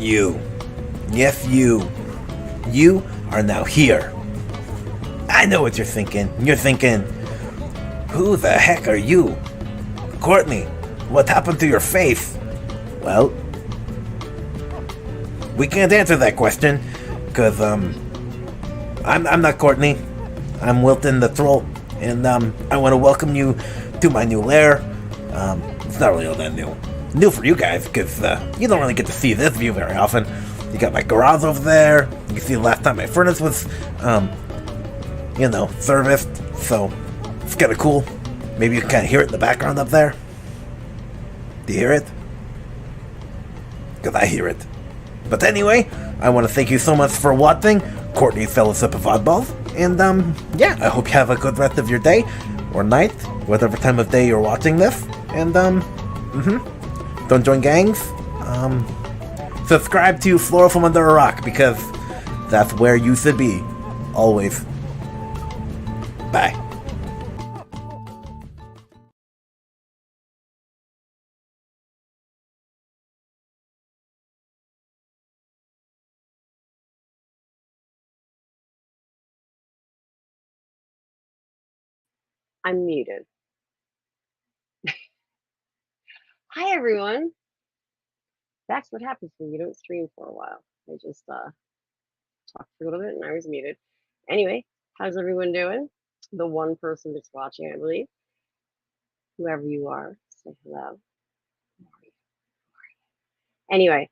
You. Yes, you. You are now here. I know what you're thinking. You're thinking, who the heck are you? Courtney, what happened to your face? Well, we can't answer that question, because, I'm not Courtney. I'm Wilton the Troll, and, I want to welcome you to my new lair. It's not really all that new. New for you guys, because, you don't really get to see this view very often. You got my garage over there. You can see the last time my furnace was, serviced, so it's kind of cool. Maybe you can kind of hear it in the background up there. Do you hear it? Because I hear it. But anyway, I want to thank you so much for watching Courtney's Fellowship of Oddballs. And, I hope you have a good rest of your day, or night, whatever time of day you're watching this. And, don't join gangs. Subscribe to Flora from Under a Rock, because that's where you should be. Always. Bye. I'm muted. Hi, everyone. That's what happens when you don't stream for a while. I just talked for a little bit and I was muted. Anyway, how's everyone doing? The one person that's watching, I believe. Whoever you are, say hello. How are you? Anyway,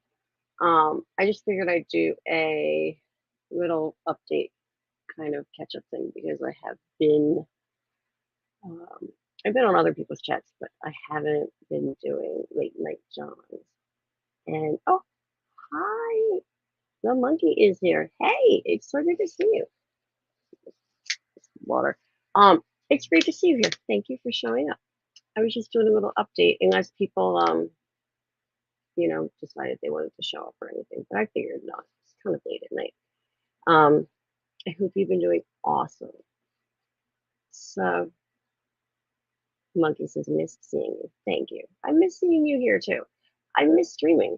I just figured I'd do a little update kind of catch up thing because um, I've been on other people's chats, but I haven't been doing late night Johns. And oh, hi, the monkey is here. Hey, it's so good to see you. Water. It's great to see you here. Thank you for showing up. I was just doing a little update unless people decided they wanted to show up or anything, but I figured not. It's kind of late at night. I hope you've been doing awesome. So Monkey says, miss seeing you. Thank you. I miss seeing you here too. I miss streaming.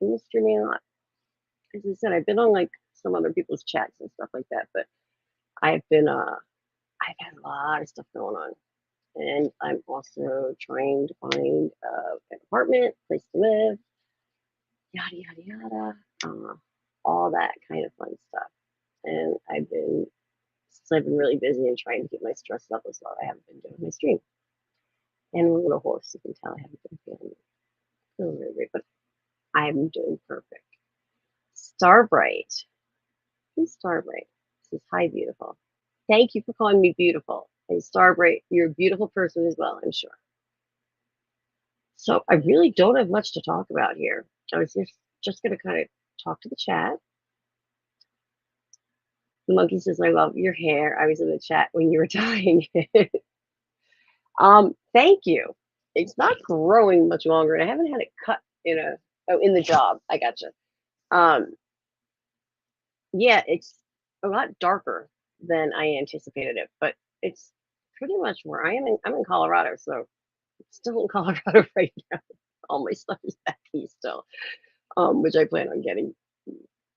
I miss streaming a lot. As I said, I've been on like some other people's chats and stuff like that, but I've had a lot of stuff going on. And I'm also trying to find an apartment, place to live, yada yada yada, all that kind of fun stuff. And since I've been really busy and trying to get my stress levels low, I haven't been doing my stream. And I'm a little hoarse, you can tell I haven't been feeling really great, but I'm doing perfect. Starbright. Who's Starbright? Says, hi, beautiful. Thank you for calling me beautiful. And Starbright, you're a beautiful person as well, I'm sure. So I really don't have much to talk about here. I was just going to kind of talk to the chat. The monkey says, I love your hair. I was in the chat when you were dyeing it. Thank you. It's not growing much longer. I haven't had it cut in the job. I gotcha. Yeah, it's a lot darker than I anticipated it, but it's pretty much where I am. I'm in Colorado, so it's still in Colorado right now. All my stuff is back east still, which I plan on getting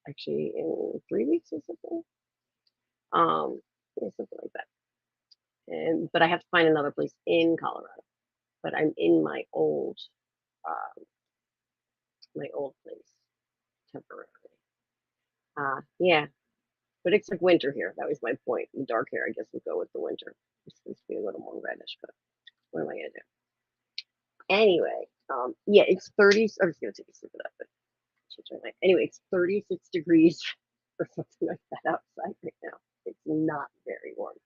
actually in 3 weeks or something. Yeah, something like that. But I have to find another place in Colorado. But I'm in my old place temporarily. Yeah, but it's like winter here. That was my point. The dark hair, I guess, would go with the winter. It's supposed to be a little more reddish, but what am I gonna do? Anyway, yeah, it's 30. I was gonna take a sip of that, but anyway, it's 36 degrees or something like that outside right now. It's not very warm.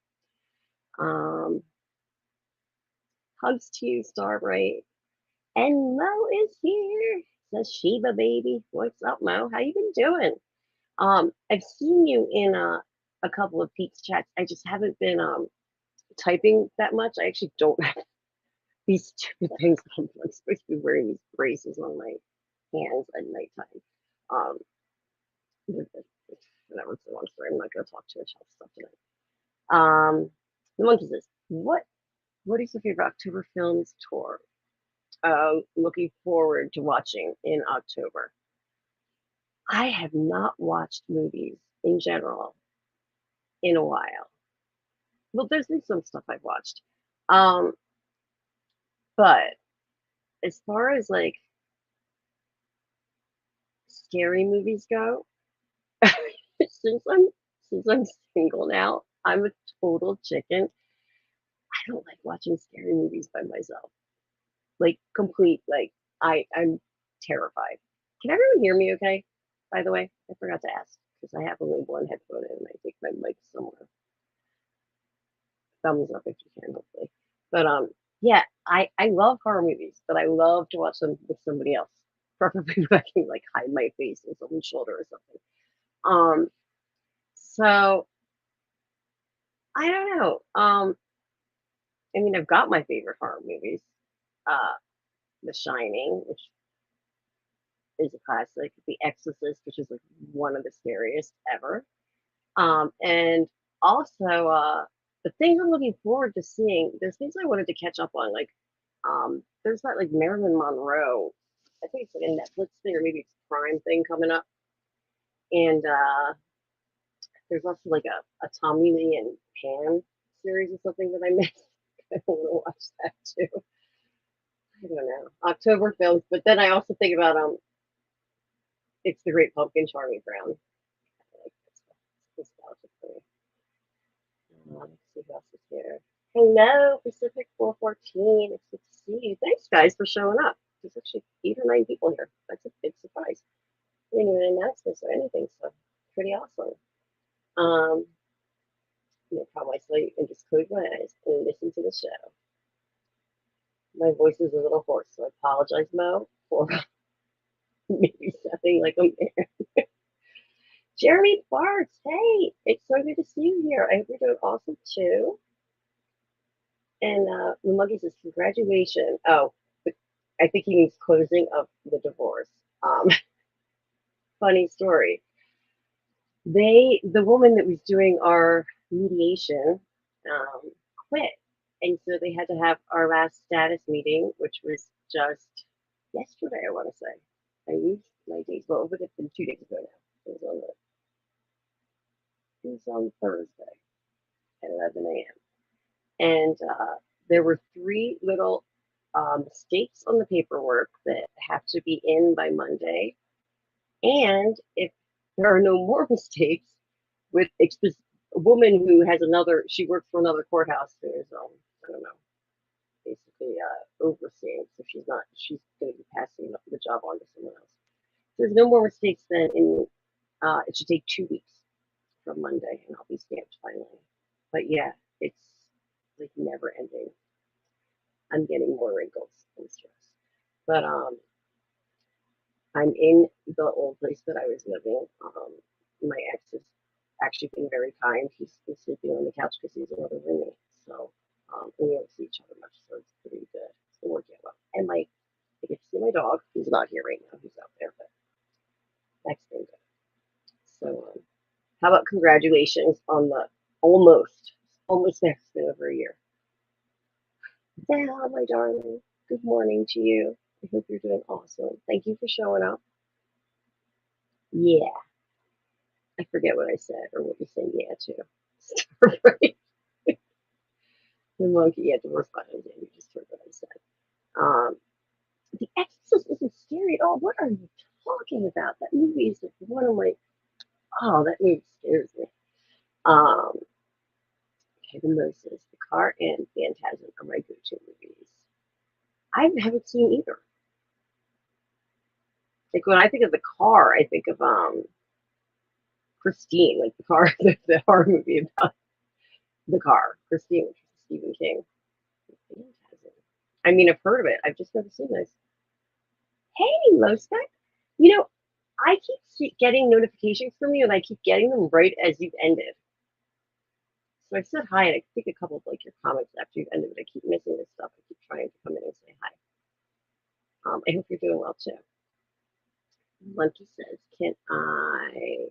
Hugs to you, Starbright. And Mo is here. Says Sheba baby. What's up, Mo? How you been doing? I've seen you in a couple of Pete's chats. I just haven't been typing that much. I actually don't have these two things. I'm supposed to be wearing these braces on my hands at nighttime. Whatever, it's a long story. I'm not going to talk too much about stuff tonight. The monkey says, what is your favorite October films tour? Looking forward to watching in October. I have not watched movies in general in a while. Well, there's been some stuff I've watched. Um, but as far as like scary movies go, since I'm since I'm single now, I'm a total chicken. I don't like watching scary movies by myself. Like complete like I'm terrified. Can everyone hear me okay? By the way, I forgot to ask because I have only one headphone in and I think my mic's somewhere. Thumbs up if you can, hopefully. But yeah, I love horror movies, but I love to watch them with somebody else. Preferably when I can like hide my face in someone's shoulder or something. So I don't know. I mean, I've got my favorite horror movies. Uh, The Shining, which is a classic. The Exorcist, which is like one of the scariest ever. And also, the things I'm looking forward to seeing. There's things I wanted to catch up on. Like, there's that like Marilyn Monroe. I think it's like a Netflix thing or maybe it's a Prime thing coming up. And there's also like a Tommy Lee and Pam series or something that I missed. I want to watch that too. I don't know. October films, but then I also think about it's the Great Pumpkin, Charlie Brown. I like that stuff. It's nostalgic for me. Let's see who else is here. Hello, Pacific 414. It's good to see you. Thanks, guys, for showing up. There's actually 8 or 9 people here. That's a big surprise. I didn't even announce this or anything, so pretty awesome. Um, no problem. I saw you can just close my eyes and listen to the show. My voice is a little hoarse, so I apologize, Mo, for maybe sounding like a man. Jeremy Bartz, hey, it's so good to see you here. I hope you're doing awesome too. And the monkey says, congratulations. Oh, I think he means closing of the divorce. Um, funny story. The woman that was doing our mediation, um, quit. And so they had to have our last status meeting, which was just yesterday, I want to say. I used my days. Well, it would have been 2 days ago now. It was on Thursday at 11 a.m. And there were 3 little mistakes on the paperwork that have to be in by Monday. And if there are no more mistakes, with a woman who has she works for another courthouse who is, I don't know, basically overseeing. So she's going to be passing the job on to someone else. If there's no more mistakes, then it should take 2 weeks from Monday, and I'll be stamped finally. But yeah, it's like never ending. I'm getting more wrinkles and stress. But I'm in the old place that I was living. My ex has actually been very kind. He's been sleeping on the couch because he's another roommate. So we don't see each other much, so it's pretty good. It's been working out well. And I get to see my dog. He's not here right now. He's out there, but that's been good. So how about congratulations on the almost there. It's been over a year. Dale, my darling. Good morning to you. I hope you're doing awesome. Thank you for showing up. Yeah, I forget what I said or what you said yeah to. Right? The monkey had divorce violence, and you just heard what I said. Um, the Exorcist isn't scary at all. What are you talking about? That movie is like one of my that movie scares me. Um, okay, the Moses, the Car, and Phantasm are my go-to movies. I haven't seen either. Like when I think of the Car, I think of Christine, like the Car, the horror movie about the Car, Christine, which is Stephen King. I mean, I've heard of it. I've just never seen this. Hey, Lowspec. You know, I keep getting notifications from you, and I keep getting them right as you've ended. So I said hi, and I think a couple of like your comments after you've ended, but I keep missing this stuff. I keep trying to come in and say hi. I hope you're doing well too. Lunky says, "Can I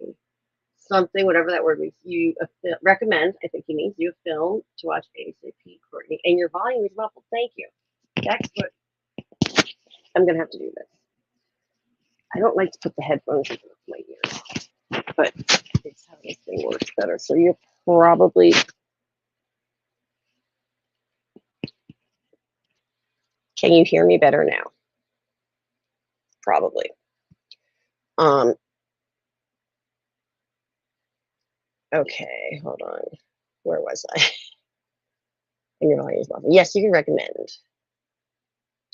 something, whatever that word means? You recommend? I think he means you a film to watch ASAP, Courtney, and your volume is muffled. Thank you. That's what I'm gonna have to do this. I don't like to put the headphones in my ears, but it's how this thing works better. So you're probably, can you hear me better now? Probably. Okay, hold on. Where was I? In your audience level. Yes, you can recommend.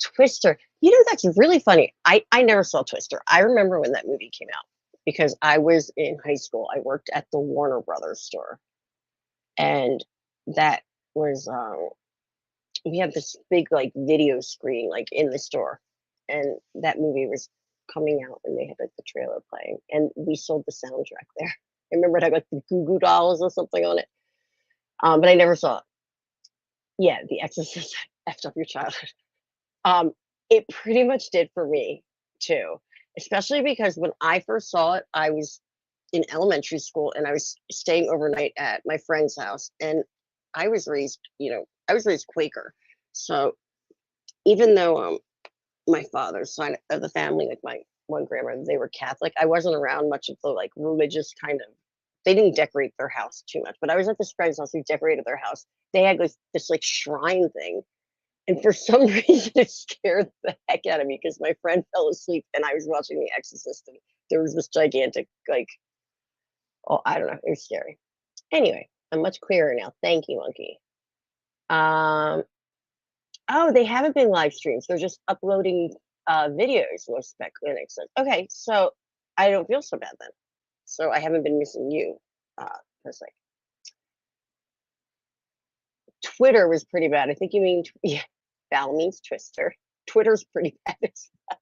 Twister. You know, that's really funny. I never saw Twister. I remember when that movie came out because I was in high school. I worked at the Warner Brothers store. And that was we had this big like video screen like in the store. And that movie was coming out and they had like the trailer playing. And we sold the soundtrack there. I remember it had like the Goo Goo Dolls or something on it. But I never saw it. Yeah, The Exorcist effed up your childhood. Um, it pretty much did for me too, especially because when I first saw it, I was in elementary school and I was staying overnight at my friend's house, and I was raised, I was raised Quaker. So even though my father's side of the family, like my one grandmother, they were Catholic, I wasn't around much of the like religious kind of. They didn't decorate their house too much, but I was at this friend's house who decorated their house. They had like this like shrine thing, and for some reason, it scared the heck out of me because my friend fell asleep and I was watching The Exorcist, and there was this gigantic, like, oh, I don't know, it was scary. Anyway, I'm much clearer now. Thank you, Monkey. Um, oh, they haven't been live streams. They're just uploading videos, most spec clinics. Okay, so I don't feel so bad then. So I haven't been missing you, per se. Twitter was pretty bad. I think you mean, yeah, Val means Twister. Twitter's pretty bad as well.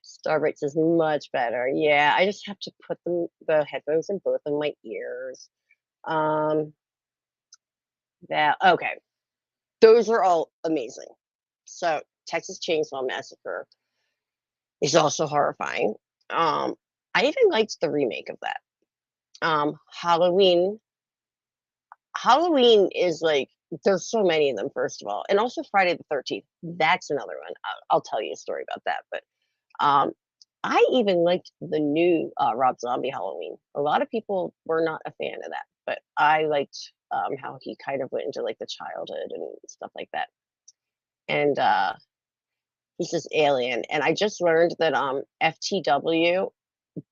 Starbright is much better. Yeah, I just have to put the headphones in both of my ears. That okay. Those are all amazing. So Texas Chainsaw Massacre is also horrifying. I even liked the remake of that. Halloween. Halloween is like there's so many of them. First of all, and also Friday the 13th. That's another one. I'll tell you a story about that. But I even liked the new Rob Zombie Halloween. A lot of people were not a fan of that, but I liked how he kind of went into like the childhood and stuff like that. And he's this alien, and I just learned that FTW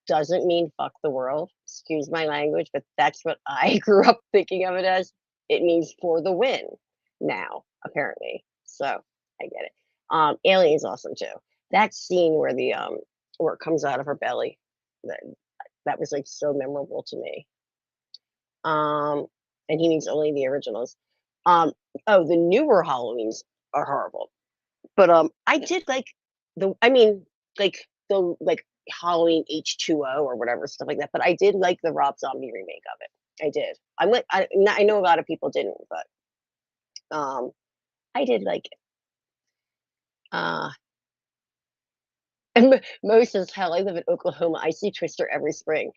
doesn't mean fuck the world. Excuse my language, but that's what I grew up thinking of it as. It means for the win now, apparently. So I get it. Alien's awesome too. That scene where it comes out of her belly, that that was like so memorable to me. Um, and he means only the originals. Oh, the newer Halloweens are horrible. But I did like I mean, like the like Halloween H2O or whatever stuff like that. But I did like the Rob Zombie remake of it. I did. I know a lot of people didn't, but I did like it. Uh, and Mo says, "Hell, I live in Oklahoma. I see Twister every spring."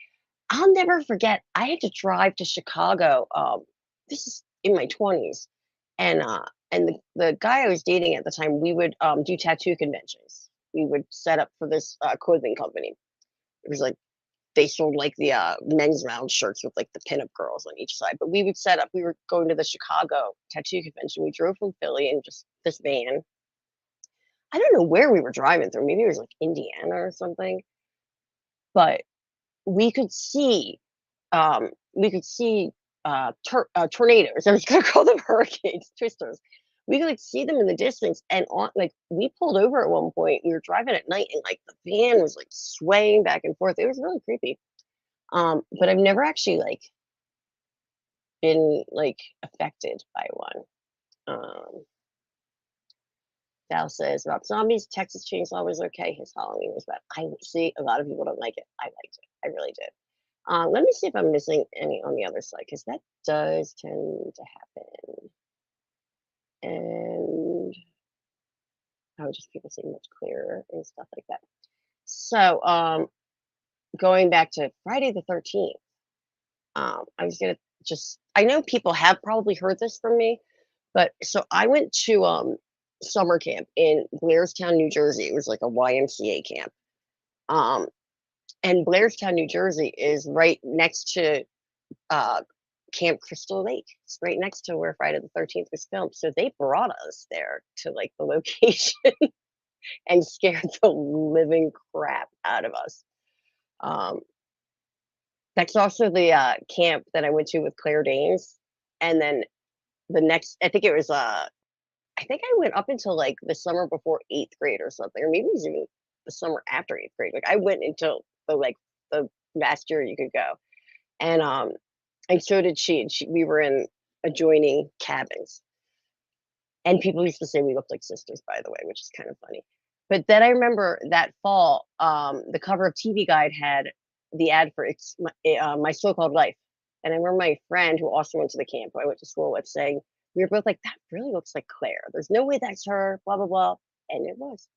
I'll never forget. I had to drive to Chicago. This is in my 20s, and the guy I was dating at the time, we would do tattoo conventions. We would set up for this clothing company. It was like they sold like the men's round shirts with like the pinup girls on each side. But we would set up. We were going to the Chicago tattoo convention. We drove from Philly in just this van. I don't know where we were driving through. Maybe it was like Indiana or something. But we could see tornadoes. I was gonna call them hurricanes, twisters. We could like see them in the distance, and on like we pulled over at one point. We were driving at night, and like the van was like swaying back and forth. It was really creepy. But I've never actually like been like affected by one. Val says Rob Zombie's Texas Chainsaw was okay. His Halloween was bad. I see a lot of people don't like it. I liked it. I really did. Let me see if I'm missing any on the other side because that does tend to happen. And I would just people seem much clearer and stuff like that. So going back to Friday the 13th, I was gonna I know people have probably heard this from me, but so I went to summer camp in Blairstown, New Jersey. It was like a YMCA camp. Um, and Blairstown, New Jersey is right next to uh, Camp Crystal Lake. It's right next to where Friday the 13th was filmed. So they brought us there to like the location and scared the living crap out of us. Um, that's also the camp that I went to with Claire Danes. And then the next, I think it was, I think I went up until like the summer before 8th grade or something, or maybe it was even the summer after 8th grade. Like I went until the last year you could go. And so did she. And we were in adjoining cabins. And people used to say we looked like sisters, by the way, which is kind of funny. But then I remember that fall, the cover of TV Guide had the ad for my so-called life. And I remember my friend who also went to the camp I went to school with saying, we were both like, that really looks like Claire. There's no way that's her, blah, blah, blah. And it was.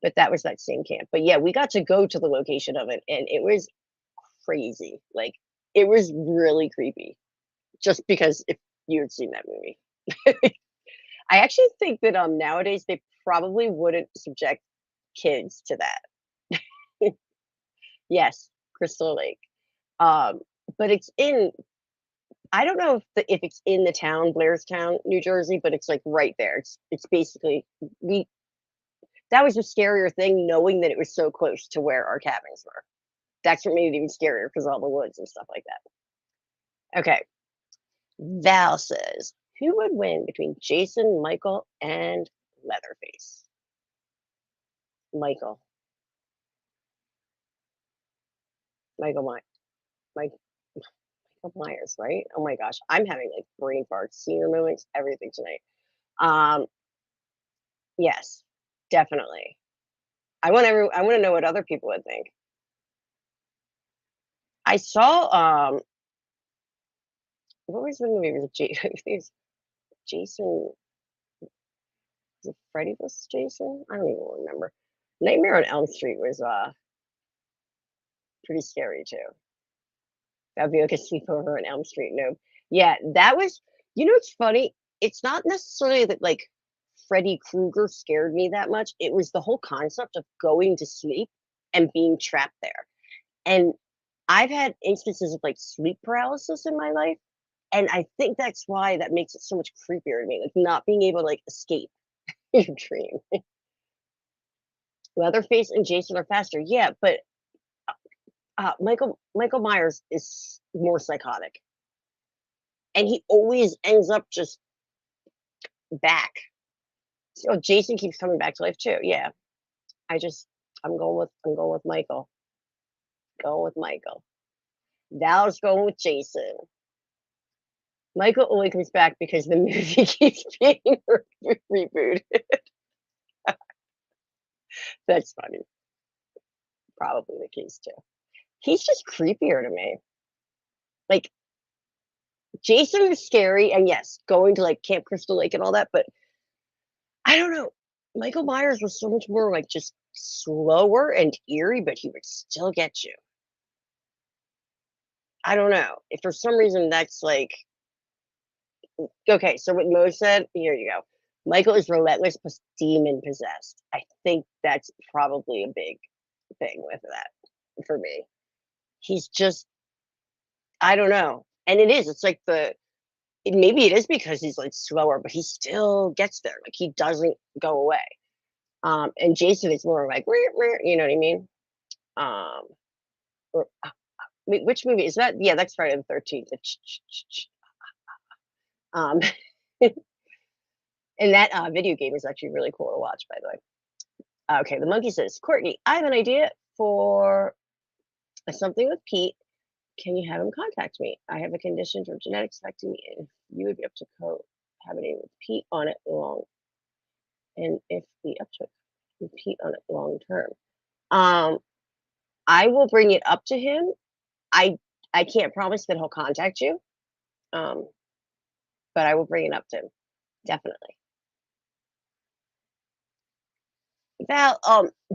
But that was that same camp. But yeah, we got to go to the location of it, and it was crazy. Like, it was really creepy. Just because if you had seen that movie. I actually think that nowadays they probably wouldn't subject kids to that. Yes, Crystal Lake. But it's in, I don't know if it's in the town, Blairstown, New Jersey, but it's like right there. It's basically that was the scarier thing, knowing that it was so close to where our cabins were. That's what made it even scarier because all the woods and stuff like that. Okay. Val says, who would win between Jason, Michael, and Leatherface? Michael. Michael Mike, Michael Myers, right? Oh my gosh. I'm having like brain farts, senior moments, everything tonight. Yes, definitely. I want to know what other people would think. I saw what was the movie? Was it Jason? Was it Freddy vs. Jason? I don't even remember. Nightmare on Elm Street was pretty scary too. That'd be like a sleepover on Elm Street. No, yeah, that was. You know, it's funny. It's not necessarily that like Freddy Krueger scared me that much. It was the whole concept of going to sleep and being trapped there. And I've had instances of like sleep paralysis in my life, and I think that's why that makes it so much creepier to me, like not being able to like escape your dream. Leatherface and Jason are faster, yeah, but Michael Myers is more psychotic, and he always ends up just back. So Jason keeps coming back to life too. Yeah, I just I'm going with Michael. Going with Michael. Val's going with Jason. Michael only comes back because the movie keeps being rebooted. That's funny. Probably the case too. He's just creepier to me. Like Jason was scary, and yes, going to like Camp Crystal Lake and all that, but I don't know. Michael Myers was so much more like just slower and eerie, but he would still get you. I don't know. If for some reason that's like okay, so what Mo said, here you go. Michael is relentless plus demon possessed. I think that's probably a big thing with that for me. He's just I don't know. And it is. It's like maybe it is because he's like slower, but he still gets there. Like he doesn't go away. And Jason is more like, you know what I mean? Or, which movie is that? Yeah, that's Friday the 13th. Um, and that video game is actually really cool to watch, by the way. Okay, the monkey says, Courtney, I have an idea for something with Pete. Can you have him contact me? I have a condition from genetics affecting me, and if you would be up to cohabiting with Pete on it and if the up to with Pete on it long term. I will bring it up to him. I can't promise that he'll contact you, but I will bring it up to him definitely. Val,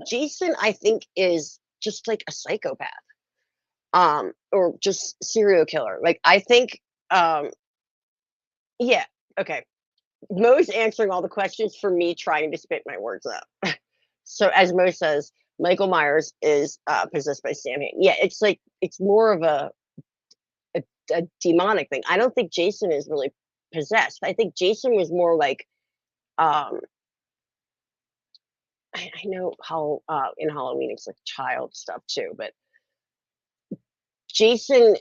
Jason, I think is just like a psychopath, or just serial killer. Like I think, yeah, okay. Mo's answering all the questions for me trying to spit my words out. So as Mo says, Michael Myers is possessed by Sam Hain. Yeah, it's like it's more of a, a demonic thing. I don't think Jason is really possessed. I think Jason was more like um I know how in Halloween it's like child stuff too, but Jason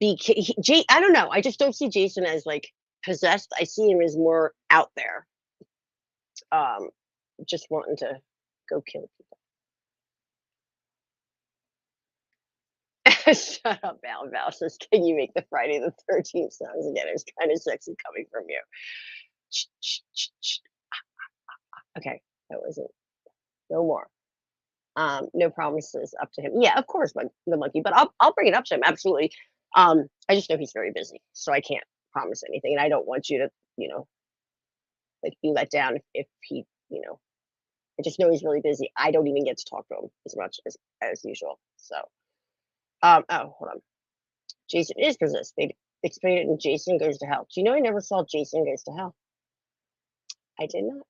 I don't know. I just don't see Jason as like possessed. I see him as more out there, um, just wanting to go kill people. Shut up, Val. Val says, "Can you make the Friday the 13th sounds again? It was kind of sexy coming from you." Ch- ch- ch- ch- Okay, that wasn't. No more. No promises up to him. Yeah, of course, the monkey. But I'll bring it up to him. Absolutely. I just know he's very busy, so I can't promise anything, and I don't want you to, you know, like be let down if he, you know, I just know he's really busy. I don't even get to talk to him as much as usual. So, oh, hold on. Jason is possessed. They explain it in Jason Goes to Hell. Do you know I never saw Jason Goes to Hell? I did not.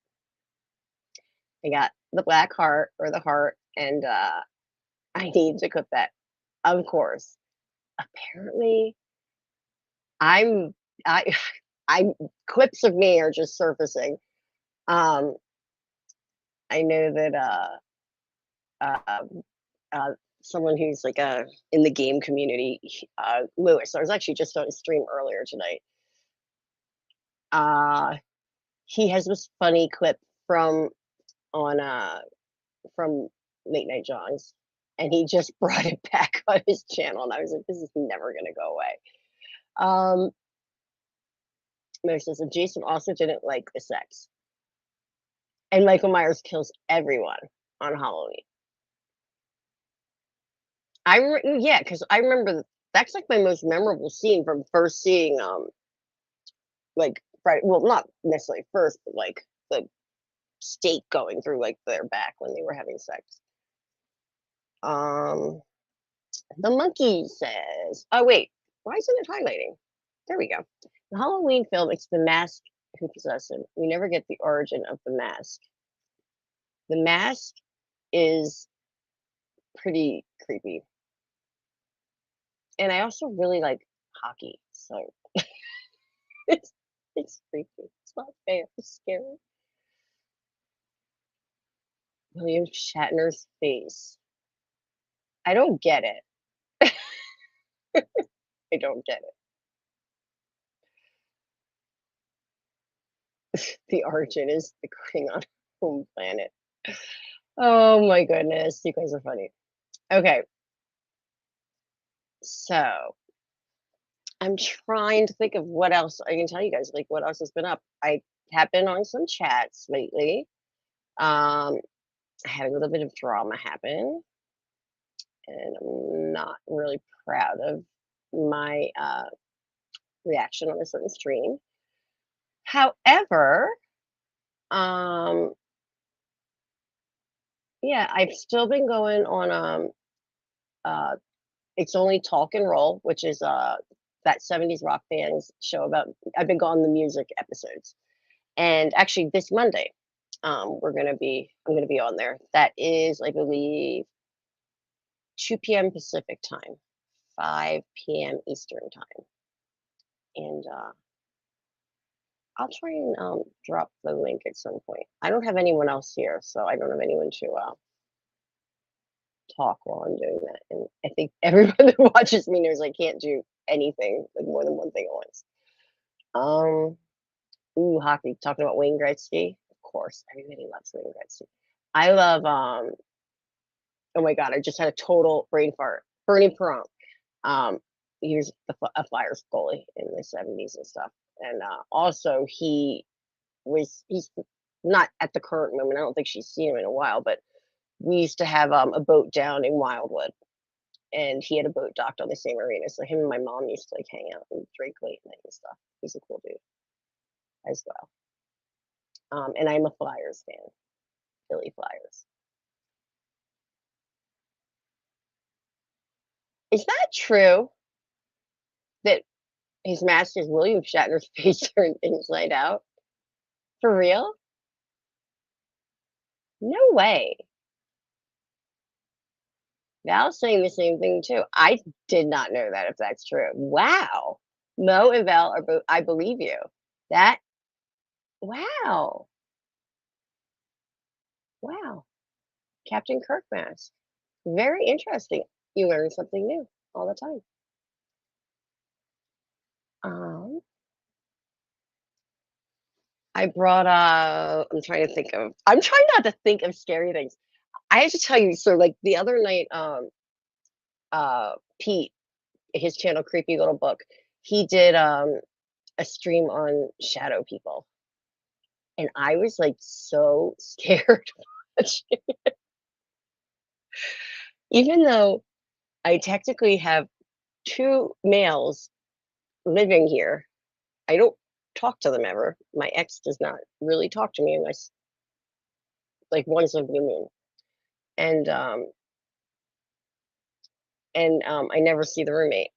I got the black heart or the heart, and I need to cook that. Of course. Apparently, I'm I I clips of me are just surfacing. Um, I know that uh, uh, someone who's like in the game community, Lewis. I was actually just on his stream earlier tonight. Uh, he has this funny clip from on from Late Night Jawns, and he just brought it back on his channel, and I was like, this is never gonna go away. Um, Mary says, and Jason also didn't like the sex, and Michael Myers kills everyone on Halloween. Yeah, because I remember that's like my most memorable scene from first seeing like Friday. Well, not necessarily first, but like the stake going through like their back when they were having sex. Um, the monkey says, "Oh wait, why isn't it highlighting?" There we go. The Halloween film, it's the mask who possesses him. We never get the origin of the mask. The mask is pretty creepy, and I also really like hockey, so it's it's creepy. It's not fair. It's scary. William Shatner's face. I don't get it. I don't get it. The origin is the Klingon home planet. Oh my goodness, you guys are funny. Okay, so I'm trying to think of what else I can tell you guys. Like, what else has been up? I have been on some chats lately. Um, I had a little bit of drama happen, and I'm not really proud of my reaction on a certain stream. However, um, yeah, I've still been going on uh It's Only Talk and Roll, which is that 70s rock bands show about I've been going the music episodes. And actually this Monday, I'm gonna be on there. That is, I believe, 2 p.m. Pacific time, 5 p.m. Eastern time. And I'll try and drop the link at some point. I don't have anyone else here, so I don't have anyone to talk while I'm doing that. And I think everyone that watches me knows I can't do anything like more than one thing at once. Um, ooh, hockey. Talking about Wayne Gretzky, of course, everybody loves Wayne Gretzky. I love. Oh my God, I just had a total brain fart. Bernie Perron. Um, he was a Flyers goalie in the 70s and stuff, and also he's not at the current moment. I don't think she's seen him in a while, but we used to have a boat down in Wildwood, and he had a boat docked on the same arena. So him and my mom used to like hang out and drink late night and stuff. He's a cool dude as well. And I'm a Flyers fan, Philly Flyers. Is that true that his mask is William Shatner's face turned inside out? For real? No way. Val's saying the same thing too. I did not know that if that's true. Wow. Mo and Val are both, I believe you. That, wow. Wow. Captain Kirk mask. Very interesting. You learn something new all the time. Um, I brought I'm trying not to think of scary things. I have to tell you, so like the other night, Pete, his channel, Creepy Little Book, he did a stream on shadow people. And I was like so scared. Even though I technically have two males living here, I don't talk to them ever. My ex does not really talk to me unless like once a blue moon. And I never see the roommate.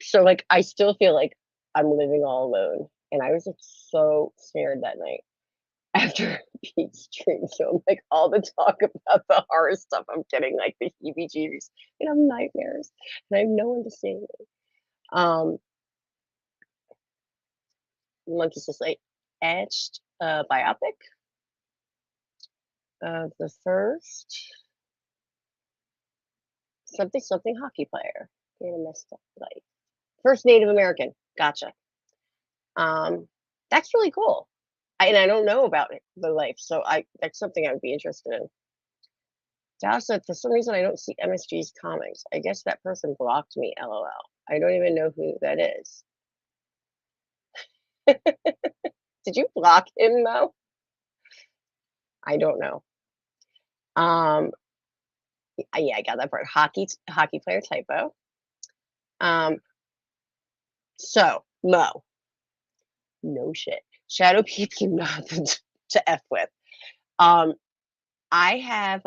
So like I still feel like I'm living all alone. And I was like so scared that night after Pete's stream. So I'm like all the talk about the horror stuff, I'm getting like the heebie-jeebies and I'm nightmares. And I have no one to save me. Um Monkey says I etched a biopic of the first something hockey player in a messed up life. First Native American. Gotcha. Um, that's really cool. And I don't know about it, the life, so I that's something I would be interested in. Dallas said, for some reason, I don't see MSG's comics. I guess that person blocked me, LOL. I don't even know who that is. Did you block him, though? I don't know. Um, yeah, I got that part. Hockey player typo. Um, so, Mo, no shit. Shadow PP nothing to F with. Um, I have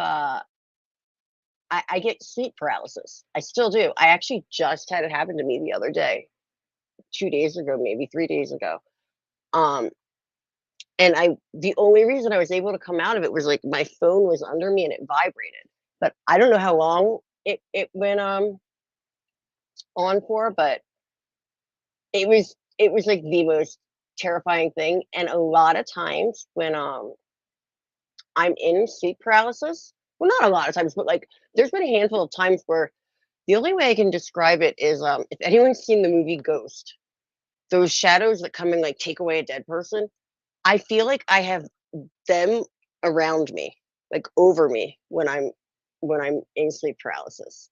I get sleep paralysis. I still do. I actually just had it happen to me the other day, 2 days ago, maybe 3 days ago. Um, and the only reason I was able to come out of it was like my phone was under me and it vibrated. But I don't know how long it went on for, but it was like the most terrifying thing. And a lot of times when I'm in sleep paralysis, well, not a lot of times, but like there's been a handful of times where the only way I can describe it is if anyone's seen the movie Ghost, those shadows that come and like take away a dead person, I feel like I have them around me, like over me when I'm in sleep paralysis.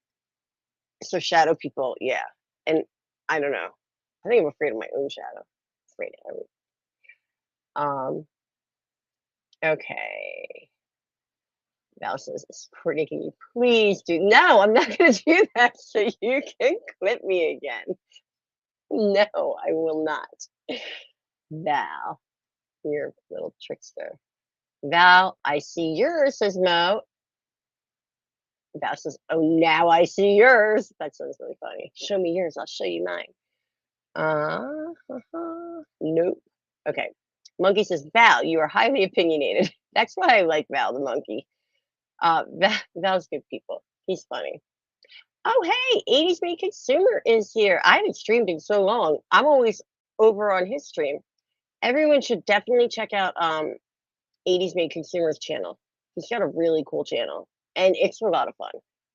So shadow people, yeah. And I don't know. I think I'm afraid of my own shadow. Afraid of it. Okay. Val says, Courtney, can you please do no, I'm not gonna do that so you can clip me again. No, I will not. Val, you're a little trickster. Val, I see yours, says Mo. Val says, oh, now I see yours. That sounds really funny. Show me yours, I'll show you mine. Nope. Okay. Monkey says, Val, you are highly opinionated. That's why I like Val the monkey. Val's good people. He's funny. Oh, hey, 80s Made Consumer is here. I haven't streamed in so long. I'm always over on his stream. Everyone should definitely check out 80s Made Consumer's channel. He's got a really cool channel, and it's a lot of fun.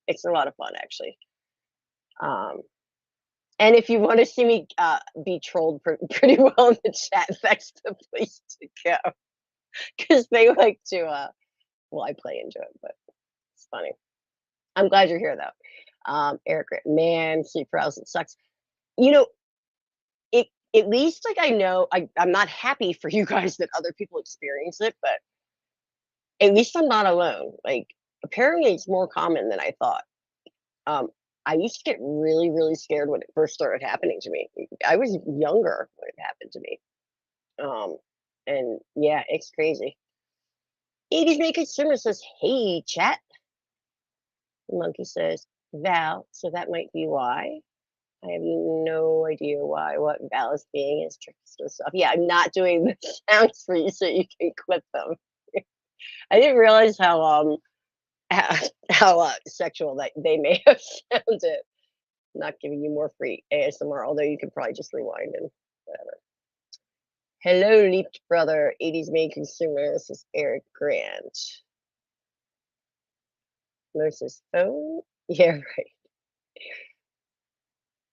It's a lot of fun, actually. And if you want to see me be trolled pretty well in the chat, that's the place to go. Because they like to, well, I play into it, but it's funny. I'm glad you're here, though. Eric, man, sleep paralysis sucks. You know, it at least like I know I'm not happy for you guys that other people experience it, but at least I'm not alone. Like apparently it's more common than I thought. Um, I used to get really, really scared when it first started happening to me. I was younger when it happened to me. Um, and yeah, it's crazy. 80s Make Consumer says, hey, chat. Monkey says, Val, so that might be why. I have no idea why. What Val is being is trickster stuff. Yeah, I'm not doing the sounds for you so you can clip them. I didn't realize how, sexual that they may have sounded. Not giving you more free ASMR, although you could probably just rewind and whatever. Hello, leaped brother, 80s made consumer. This is Eric Grant. Nurse's phone? Yeah, right.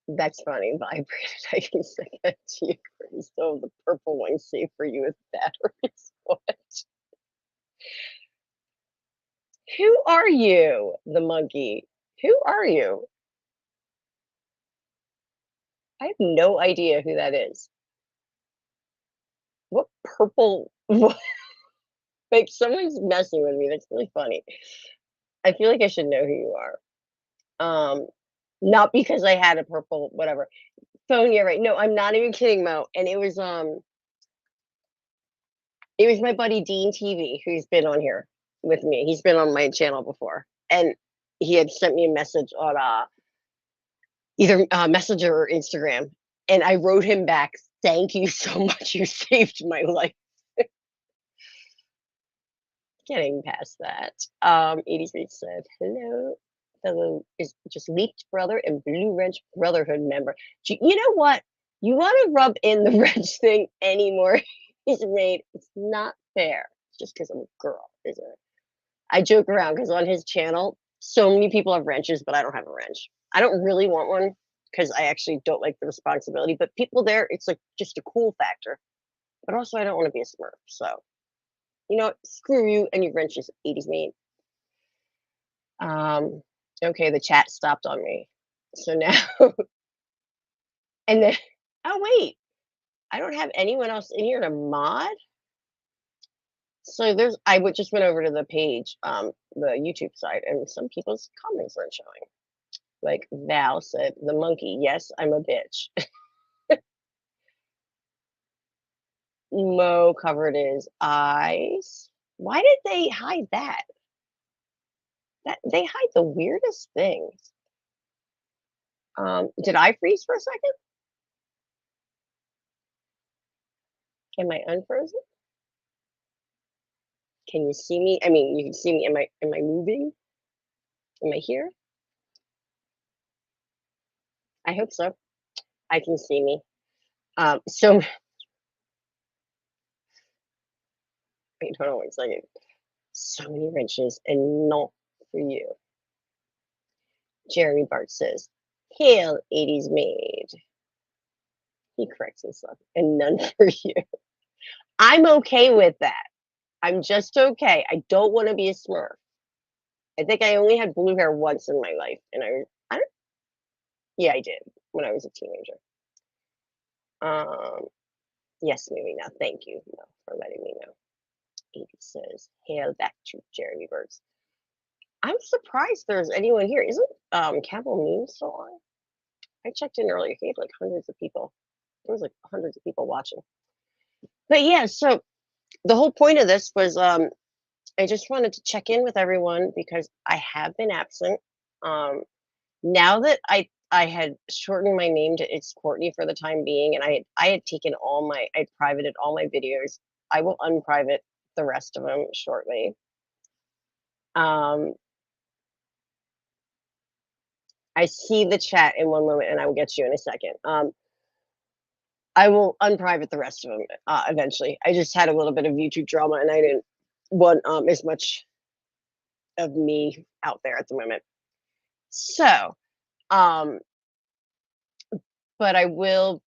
That's funny. Vibrated. I can send that to you. So the purple one saved for you with batteries. What? Who are you? The monkey. Who are you? I have no idea who that is. What purple? What? Like someone's messing with me. That's really funny. I feel like I should know who you are. Not because I had a purple whatever phone. Yeah, right. No, I'm not even kidding, Mo. And it was my buddy Dean TV who's been on here with me. He's been on my channel before, and he had sent me a message on either Messenger or Instagram, and I wrote him back, "Thank you so much. You saved my life." Getting past that, 83 said, "Hello, fellow is just leaked brother and Blue Wrench Brotherhood member." You know what? You want to rub in the wrench thing anymore? He's made. It's not fair. Just because I'm a girl, is it? I joke around because on his channel, so many people have wrenches, but I don't have a wrench. I don't really want one because I actually don't like the responsibility. But people there, it's like just a cool factor. But also, I don't want to be a Smurf. So, you know, screw you and your wrenches, 80s made. Okay, the chat stopped on me. So now, and then, oh, wait, I don't have anyone else in here to mod. So I would just went over to the page, the YouTube side, and some people's comments weren't showing. Like Val said, the monkey, yes, I'm a bitch. Mo covered his eyes. Why did they hide that? They hide the weirdest things. Did I freeze for a second? Am I unfrozen? Can you see me? I mean, you can see me. Am I moving? Am I here? I hope so. I can see me. So wait, hold on one second. So many wrenches and not for you. Jeremy Bart says, "Hail 80s made." He corrects himself, and none for you. I'm okay with that. I'm just okay. I don't want to be a Smurf. I think I only had blue hair once in my life, and I don't. Yeah, I did when I was a teenager. Yes, maybe now. Thank you, Mel, for letting me know. 80 says, "Hail back to Jeremy Birds." I'm surprised there's anyone here. Isn't Campbell Moon still on? I checked in earlier. He had like hundreds of people. There was like hundreds of people watching. But yeah, so the whole point of this was I just wanted to check in with everyone because I have been absent. Now that I had shortened my name to It's Courtney for the time being, and I had taken I'd privated all my videos. I will unprivate the rest of them shortly. I see the chat in one moment, and I will get you in a second. I will unprivate the rest of them eventually. I just had a little bit of YouTube drama, and I didn't want as much of me out there at the moment. So, but I will.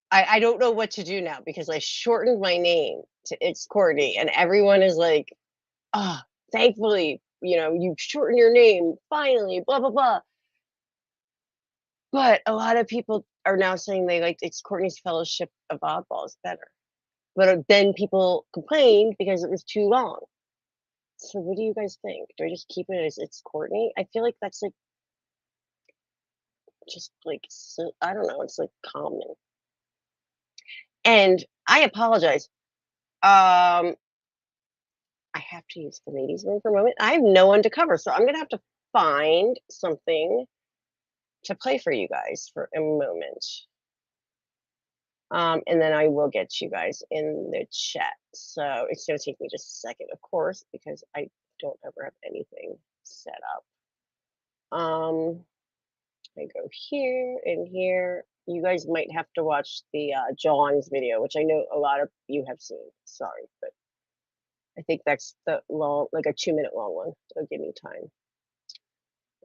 I don't know what to do now because I shortened my name to It's Courtney, and everyone is like, "Oh, thankfully, you shortened your name finally." Blah blah blah. But a lot of people are now saying they liked It's Courtney's Fellowship of Oddballs better. But then people complained because it was too long. So what do you guys think? Do I just keep it as It's Courtney? I feel like that's like just like so, I don't know. It's like common. And I apologize. I have to use the ladies' room for a moment. I have no one to cover, so I'm gonna have to find something to play for you guys for a moment. And then I will get you guys in the chat. So it's going to take me just a second, of course, because I don't ever have anything set up. I go here and here. You guys might have to watch the Jawns video, which I know a lot of you have seen. Sorry, but I think that's the long, like a 2-minute long one. So give me time.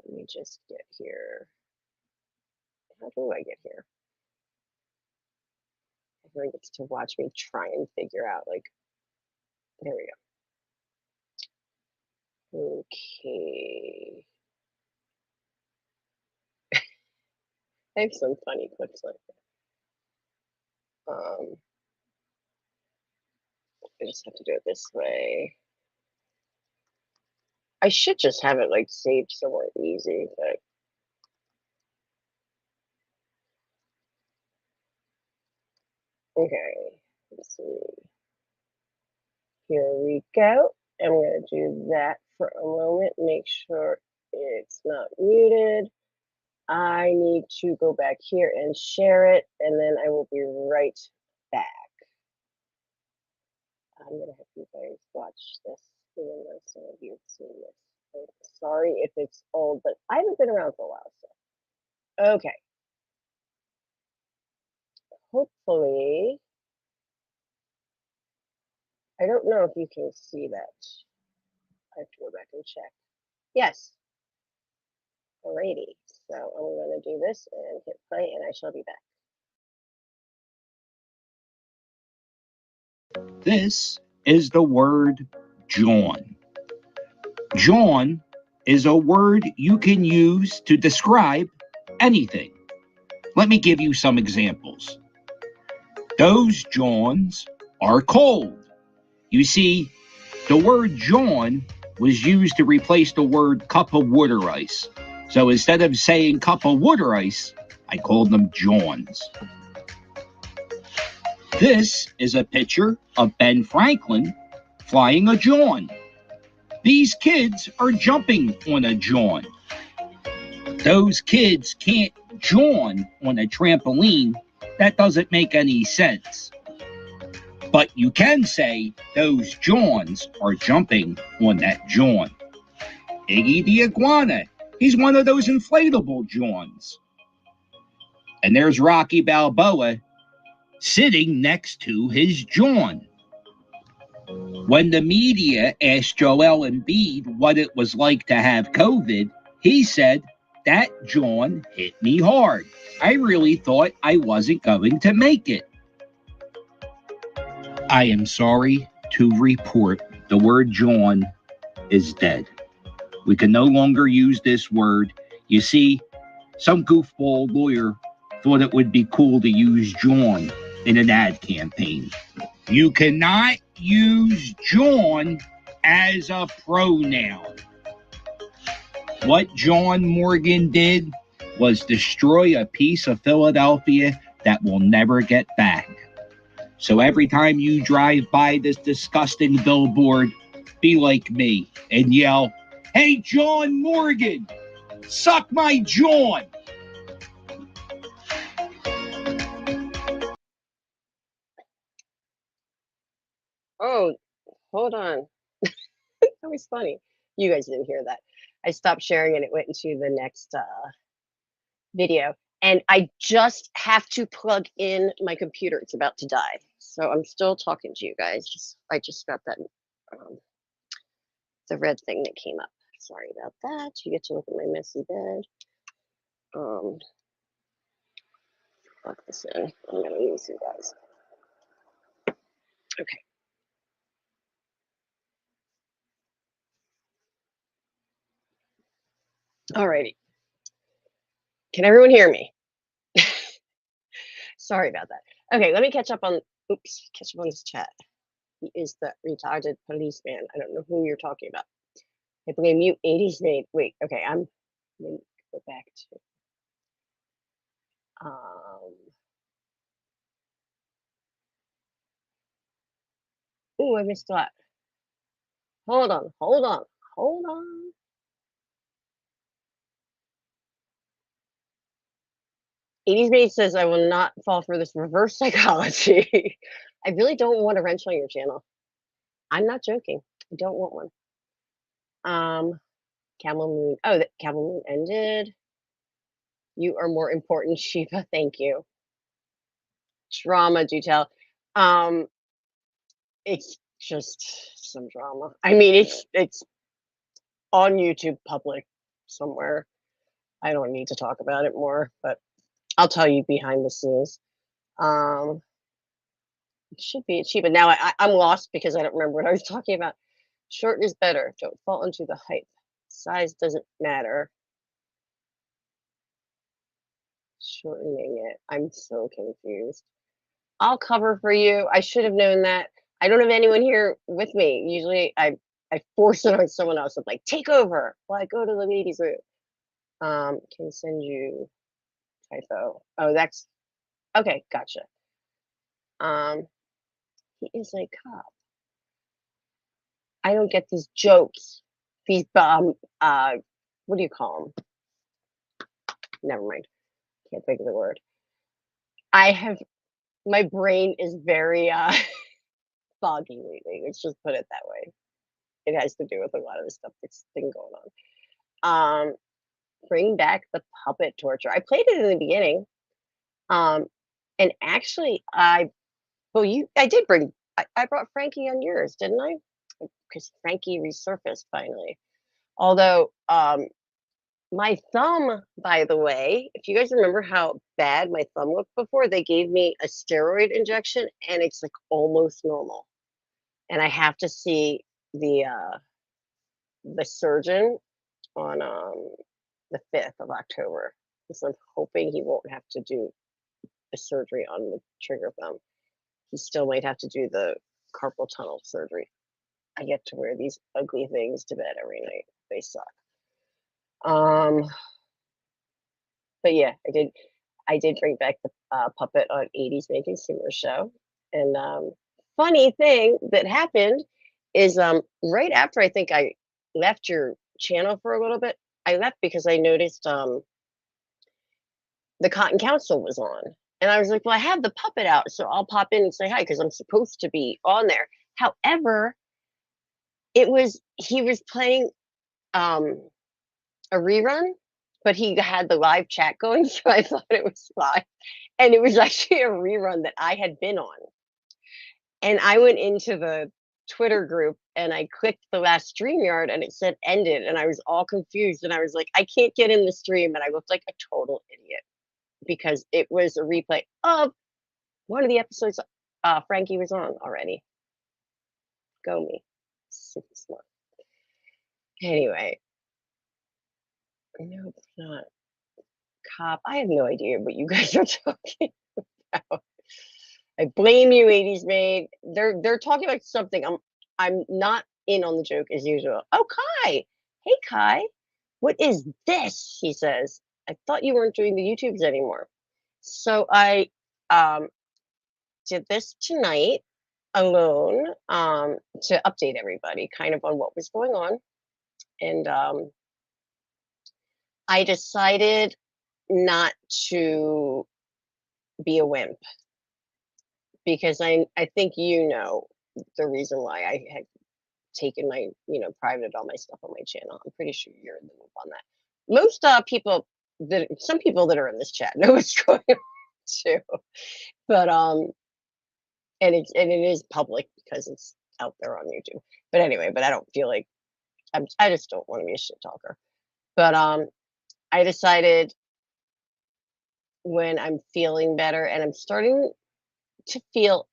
Let me just get here. How do I get here? Everyone gets to watch me try and figure out, like, there we go. Okay. I have some funny clips like that. I just have to do it this way. I should just have it like saved somewhere easy, but okay. Let's see. Here we go. I'm gonna do that for a moment. Make sure it's not muted. I need to go back here and share it, and then I will be right back. I'm gonna have you guys watch this, even though some of you have seen this. I'm sorry if it's old, but I haven't been around for a while, so okay. Hopefully, I don't know if you can see that. I have to go back and check. Yes. Alrighty. So I'm gonna do this and hit play, and I shall be back. This is the word jawn. Jawn is a word you can use to describe anything. Let me give you some examples. Those jawns are cold. You see, the word jawn was used to replace the word cup of water ice. So instead of saying cup of water ice, I called them jawns. This is a picture of Ben Franklin flying a jawn. These kids are jumping on a jawn. Those kids can't jawn on a trampoline. That doesn't make any sense. But you can say those jawns are jumping on that jawn. Iggy the iguana, he's one of those inflatable jawns. And there's Rocky Balboa sitting next to his jawn. When the media asked Joel Embiid what it was like to have COVID, he said, "That jawn hit me hard. I really thought I wasn't going to make it." I am sorry to report the word jawn is dead. We can no longer use this word. You see, some goofball lawyer thought it would be cool to use jawn in an ad campaign. You cannot use jawn as a pronoun. What John Morgan did was destroy a piece of Philadelphia that will never get back. So every time you drive by this disgusting billboard, be like me and yell, "Hey, John Morgan, suck my jawn." Oh, hold on. That was funny. You guys didn't hear that. I stopped sharing and it went into the next video. And I just have to plug in my computer. It's about to die. So I'm still talking to you guys. I just got that the red thing that came up. Sorry about that. You get to look at my messy bed. Plug this in. I'm gonna use you guys. Okay. Alrighty. Can everyone hear me? Sorry about that. Okay, let me catch up on this chat. He is the retarded policeman. I don't know who you're talking about. I blame you, 80s maid. Wait, okay, let me go back to oh, I missed that. Hold on. 80s Maid says, I will not fall for this reverse psychology. I really don't want a wrench on your channel. I'm not joking. I don't want one. Camel Moon. Oh, the Camel Moon ended. You are more important, Shiva. Thank you. Drama, do tell. Um, it's just some drama. I mean, it's on YouTube public somewhere. I don't need to talk about it more, but I'll tell you behind the scenes. Um, it should be cheap, but now I'm lost because I don't remember what I was talking about. Short is better. Don't fall into the hype. Size doesn't matter. Shortening it. I'm so confused. I'll cover for you. I should have known that. I don't have anyone here with me. Usually I force it on someone else. I'm like, take over while I go to the ladies' room. Can send you typo. Oh, that's okay, gotcha. He is a cop. I don't get these jokes. These what do you call them? Never mind. Can't think of the word. I have my brain is very foggy lately. Let's just put it that way. It has to do with a lot of the stuff that's been going on. Bring back the puppet torture. I played it in the beginning. And actually I did bring I brought Frankie on yours, didn't I? Because Frankie resurfaced finally. Although my thumb, by the way, if you guys remember how bad my thumb looked before, they gave me a steroid injection and it's like almost normal. And I have to see the surgeon on the 5th of October. So I'm hoping he won't have to do a surgery on the trigger thumb. He still might have to do the carpal tunnel surgery. I get to wear these ugly things to bed every night. They suck. But yeah, I did bring back the puppet on 80s Maid Consumer Show. And funny thing that happened is right after I think I left your channel for a little bit, I left because I noticed the Cotton Council was on. And I was like, well, I have the puppet out, so I'll pop in and say hi because I'm supposed to be on there. However, he was playing a rerun, but he had the live chat going, so I thought it was live. And it was actually a rerun that I had been on. And I went into the Twitter group and I clicked the last StreamYard and it said ended. And I was all confused. And I was like, I can't get in the stream. And I looked like a total idiot because it was a replay of one of the episodes Frankie was on already. Go me. Super smart. Anyway. No, it's not. Cop. I have no idea what you guys are talking about. I blame you, 80s Maid. They're talking about something. I'm not in on the joke as usual. Oh, Kai. Hey, Kai. What is this? He says. I thought you weren't doing the YouTubes anymore. So I did this tonight alone to update everybody kind of on what was going on. And I decided not to be a wimp because I think you know the reason why I had taken my privated all my stuff on my channel. I'm pretty sure you're in the loop on that. Most people some people that are in this chat know what's going on too, but and it is public because it's out there on YouTube. But anyway, but I don't feel like I just don't want to be a shit talker. But I decided when I'm feeling better and I'm starting to feel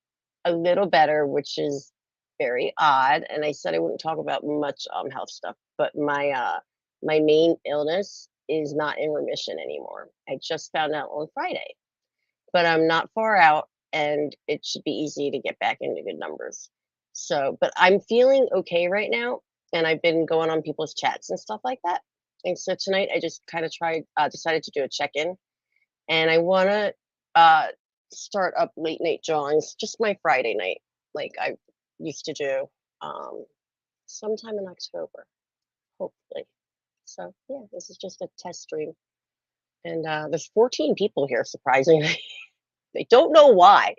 a little better, which is very odd. And I said I wouldn't talk about much health stuff, but my main illness is not in remission anymore. I just found out on Friday, but I'm not far out and it should be easy to get back into good numbers. So, but I'm feeling okay right now. And I've been going on people's chats and stuff like that. And so tonight I just kind of decided to do a check-in and I want to start up late night Jawns, just my Friday night, like I used to do sometime in October, hopefully. So yeah, this is just a test stream. And there's 14 people here, surprisingly. They don't know why.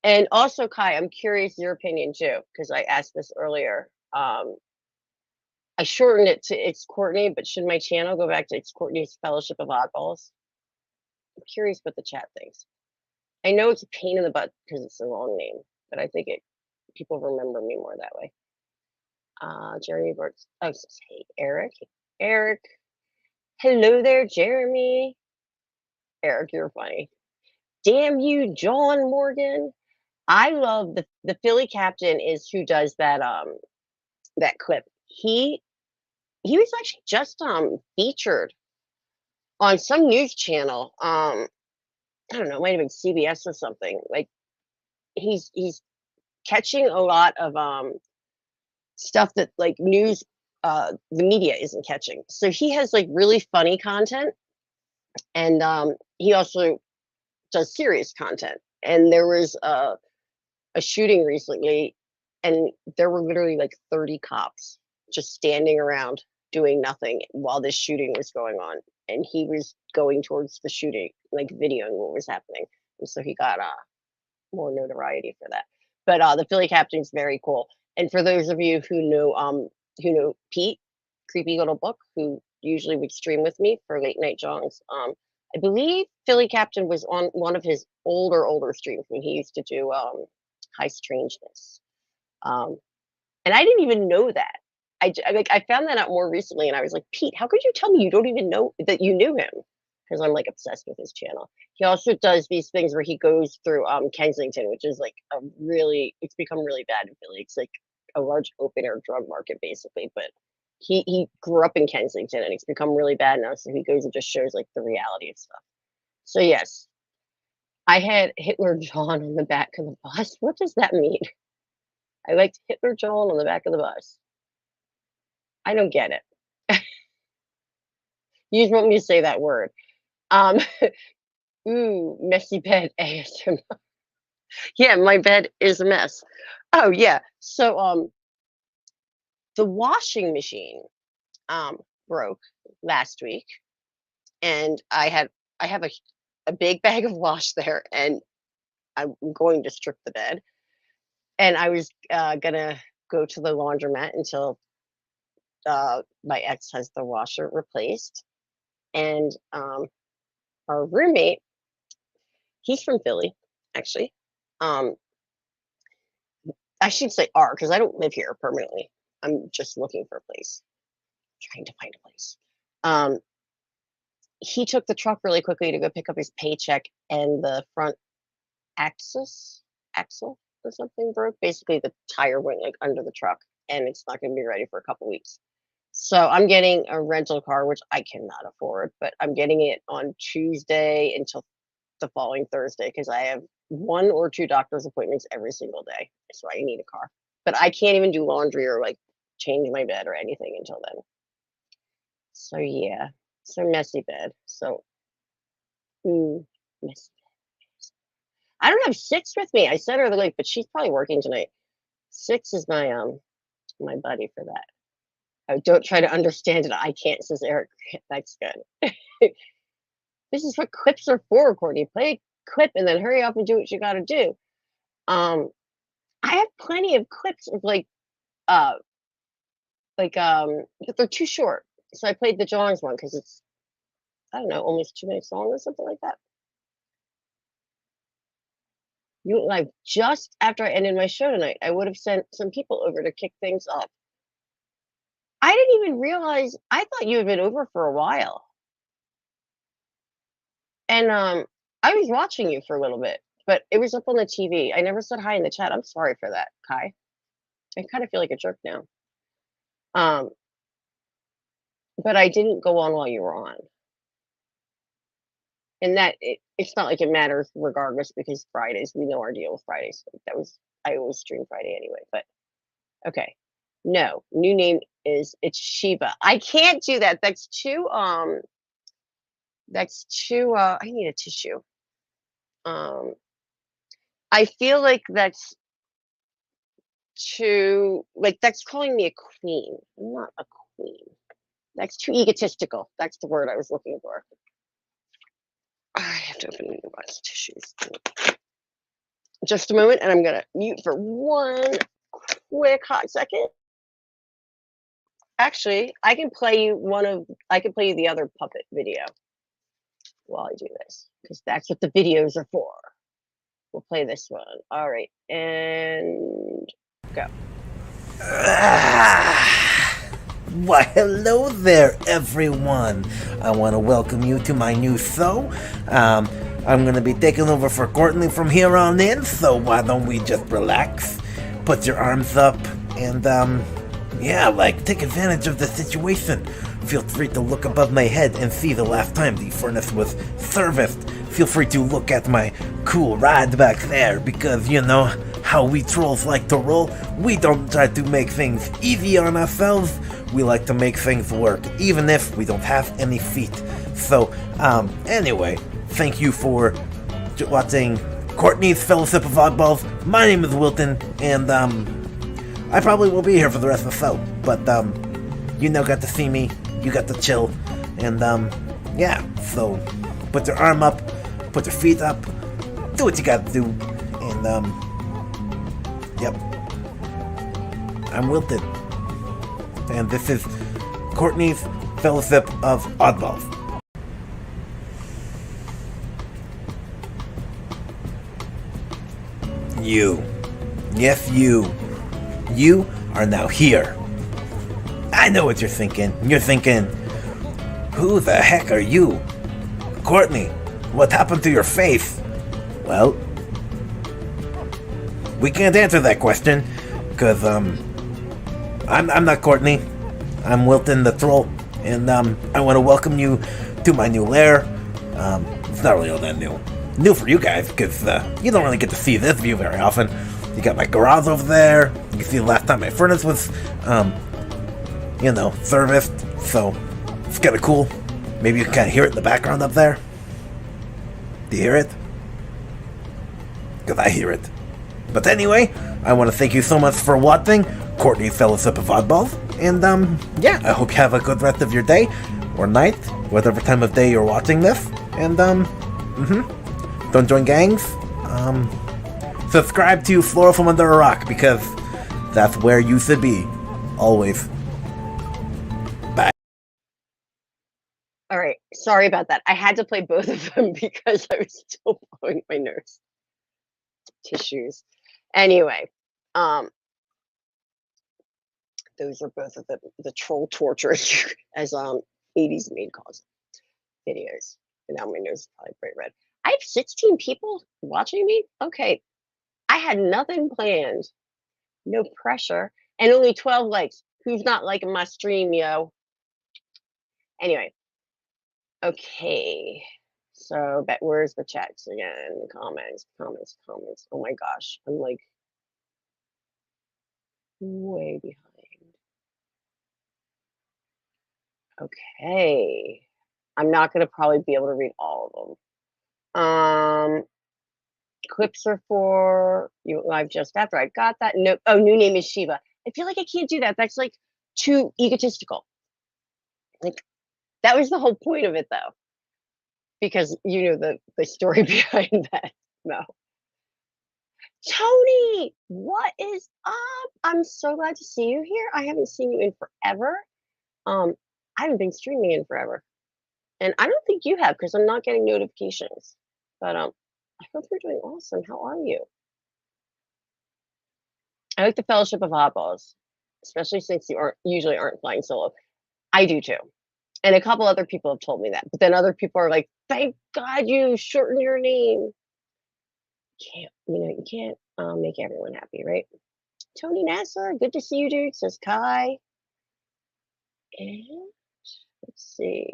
And also, Kai, I'm curious your opinion too, because I asked this earlier. I shortened it to It's Courtney, but should my channel go back to It's Courtney's Fellowship of Oddballs? I'm curious what the chat thinks. I know it's a pain in the butt because it's a long name, but I think people remember me more that way. Jeremy Burks. Oh, says, hey, Eric. Eric. Hello there, Jeremy. Eric, you're funny. Damn you, John Morgan. I love the Philly captain is who does that that clip. He was actually just featured on some news channel. I don't know, it might have been CBS or something. Like he's catching a lot of stuff that like news the media isn't catching. So he has like really funny content, and he also does serious content. And there was a shooting recently, and there were literally like 30 cops just standing around doing nothing while this shooting was going on. And he was going towards the shooting, like videoing what was happening. And so he got more notoriety for that. But the Philly captain's very cool. And for those of you who know Pete, Creepy Little Book, who usually would stream with me for Late Night Jawns, I believe Philly Captain was on one of his older streams when he used to do High Strangeness. And I didn't even know that. I found that out more recently, and I was like, Pete, how could you tell me you don't even know that you knew him? Because I'm like obsessed with his channel. He also does these things where he goes through Kensington, which is like it's become really bad in Philly. It's like a large open air drug market basically, but he grew up in Kensington and it's become really bad now. So he goes and just shows like the reality of stuff. So yes, I had Hitler John on the back of the bus. What does that mean? I liked Hitler John on the back of the bus. I don't get it. You just want me to say that word. Ooh, messy bed ASMR. Yeah, my bed is a mess. Oh yeah. So the washing machine broke last week, and I have a big bag of wash there, and I'm going to strip the bed. And I was gonna go to the laundromat until my ex has the washer replaced. And our roommate, he's from Philly, actually. Um, I should say our, because I don't live here permanently. I'm just looking for a place, trying to find a place. He took the truck really quickly to go pick up his paycheck, and the front axle or something broke. Basically, the tire went like under the truck, and it's not going to be ready for a couple weeks. So I'm getting a rental car, which I cannot afford, but I'm getting it on Tuesday until the following Thursday because I have 1 or 2 doctor's appointments every single day. So I need a car. But I can't even do laundry or like change my bed or anything until then. So yeah, so messy bed. So messy bed. I don't have Six with me. I said her like, but she's probably working tonight. Six is my my buddy for that. Oh, don't try to understand it. I can't, says Eric. That's good. This is what clips are for, Courtney. Play a clip and then hurry up and do what you got to do. I have plenty of clips of but they're too short. So I played the Jawns one because it's, I don't know, almost 2 minutes long or something like that. You like just after I ended my show tonight, I would have sent some people over to kick things up. I didn't even realize. I thought you had been over for a while. And I was watching you for a little bit, but it was up on the TV. I never said hi in the chat. I'm sorry for that, Kai. I kind of feel like a jerk now. But I didn't go on while you were on. And that it's not like it matters regardless because Fridays, we know our deal with Fridays. I always stream Friday anyway, but okay. No, new name is it's Sheba. I can't do that. That's too I need a tissue. I feel like that's too that's calling me a queen. I'm not a queen. That's too egotistical. That's the word I was looking for. I have to open a new box of tissues. Just a moment, and I'm gonna mute for one quick hot second. Actually, I can play you the other puppet video while I do this, because that's what the videos are for. We'll play this one. All right, and go. Why, hello there, everyone. I want to welcome you to my new show. I'm going to be taking over for Courtney from here on in, so why don't we just relax, put your arms up, and, take advantage of the situation. Feel free to look above my head and see the last time the furnace was serviced. Feel free to look at my cool ride back there, because, you know, how we trolls like to roll. We don't try to make things easy on ourselves. We like to make things work, even if we don't have any feet. So, anyway, thank you for watching Courtney's Fellowship of Oddballs. My name is Wilton, and, I probably will be here for the rest of the show. But, you know, got to see me, you got to chill, and, so, put your arm up, put your feet up, do what you gotta do, and, yep. I'm Wilton. And this is Courtney's Fellowship of Oddballs. You. Yes, you. You are now here. I know what you're thinking. You're thinking, who the heck are you? Courtney, what happened to your face? Well, we can't answer that question, because, I'm not Courtney. I'm Wilton the Troll, and I want to welcome you to my new lair. It's not really all that new. New for you guys, because you don't really get to see this view very often. You got my garage over there. You can see the last time my furnace was, serviced, so it's kind of cool. Maybe you can kind of hear it in the background up there. Do you hear it? Because I hear it. But anyway, I want to thank you so much for watching Courtney's Fellowship of Oddballs, and I hope you have a good rest of your day, or night, whatever time of day you're watching this, and don't join gangs, subscribe to Flora from Under a Rock, because that's where you should be, always. Bye. All right, sorry about that. I had to play both of them because I was still blowing my nose. Tissues. Anyway, those are both of the troll tortures, as 80s maid calls it, videos. And now my nose is probably bright red. I have 16 people watching me. Okay, I had nothing planned, no pressure, and only 12 likes. Who's not liking my stream, yo? Anyway, okay. So, where's the chats again? Comments. Oh my gosh, I'm like way behind. Okay, I'm not gonna probably be able to read all of them. Clips are for you live just after I got that. No, new name is Shiva. I feel like I can't do that. That's like too egotistical. Like that was the whole point of it, though, because you know the story behind that. No. Tony, what is up? I'm so glad to see you here. I haven't seen you in forever. I haven't been streaming in forever. And I don't think you have, because I'm not getting notifications. But I hope you're doing awesome. How are you? I like the Fellowship of Oddballs, especially since you usually aren't flying solo. I do too. And a couple other people have told me that. But then other people are like, thank God you shortened your name. You can't make everyone happy, right? Tony Nasser, good to see you, dude, says Kai. And let's see.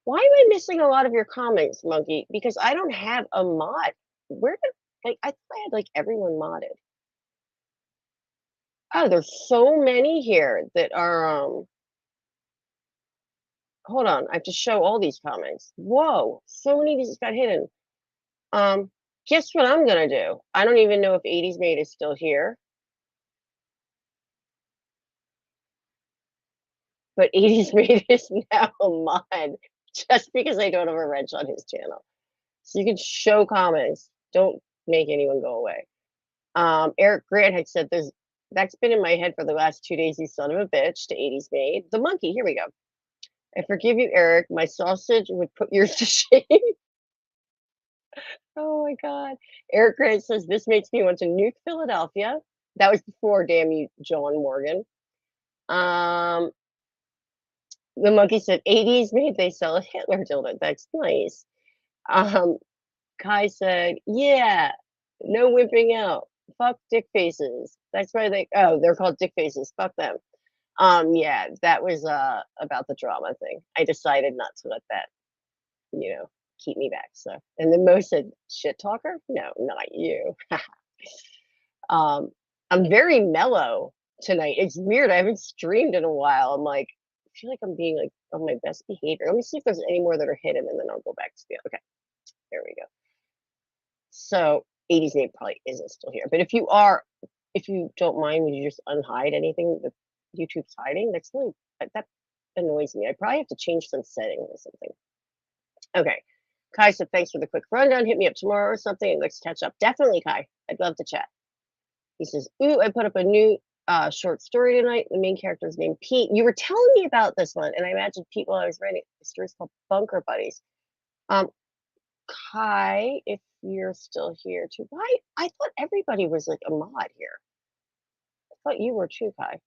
Why am I missing a lot of your comments, Monkey? Because I don't have a mod. Where did I thought I had like everyone modded. Oh, there's so many here that are hold on, I have to show all these comments. Whoa, so many of these got hidden. Guess what I'm gonna do? I don't even know if 80s Maid is still here. but 80s Made is now a mod just because I don't have a wrench on his channel. So you can show comments. Don't make anyone go away. Eric Grant had said that's been in my head for the last 2 days, you son of a bitch, to 80s Made. The monkey, here we go. I forgive you, Eric. My sausage would put yours to shame. Oh my God. Eric Grant says, this makes me want to nuke Philadelphia. That was before, damn you, John Morgan. The monkey said, 80s Made, they sell a Hitler dildo. That's nice. Kai said, yeah, no wimping out. Fuck dick faces. That's why they're called dick faces. Fuck them. Yeah, that was about the drama thing. I decided not to let that, keep me back. So, and then Mo said, shit talker? No, not you. I'm very mellow tonight. It's weird. I haven't streamed in a while. I'm like, I feel like I'm being like on my best behavior. Let me see if there's any more that are hidden, and then I'll go back to the okay. There we go. So 80s Made probably isn't still here. But if you don't mind, would you just unhide anything that YouTube's hiding? That annoys me. I probably have to change some settings or something. Okay. Kai said, thanks for the quick rundown. Hit me up tomorrow or something and let's catch up. Definitely, Kai. I'd love to chat. He says, ooh, I put up a new short story tonight. The main character is named Pete. You were telling me about this one, and I imagined Pete while I was writing. The story's called Bunker Buddies. Kai, if you're still here too. Why? I thought everybody was like a mod here. I thought you were too, Kai.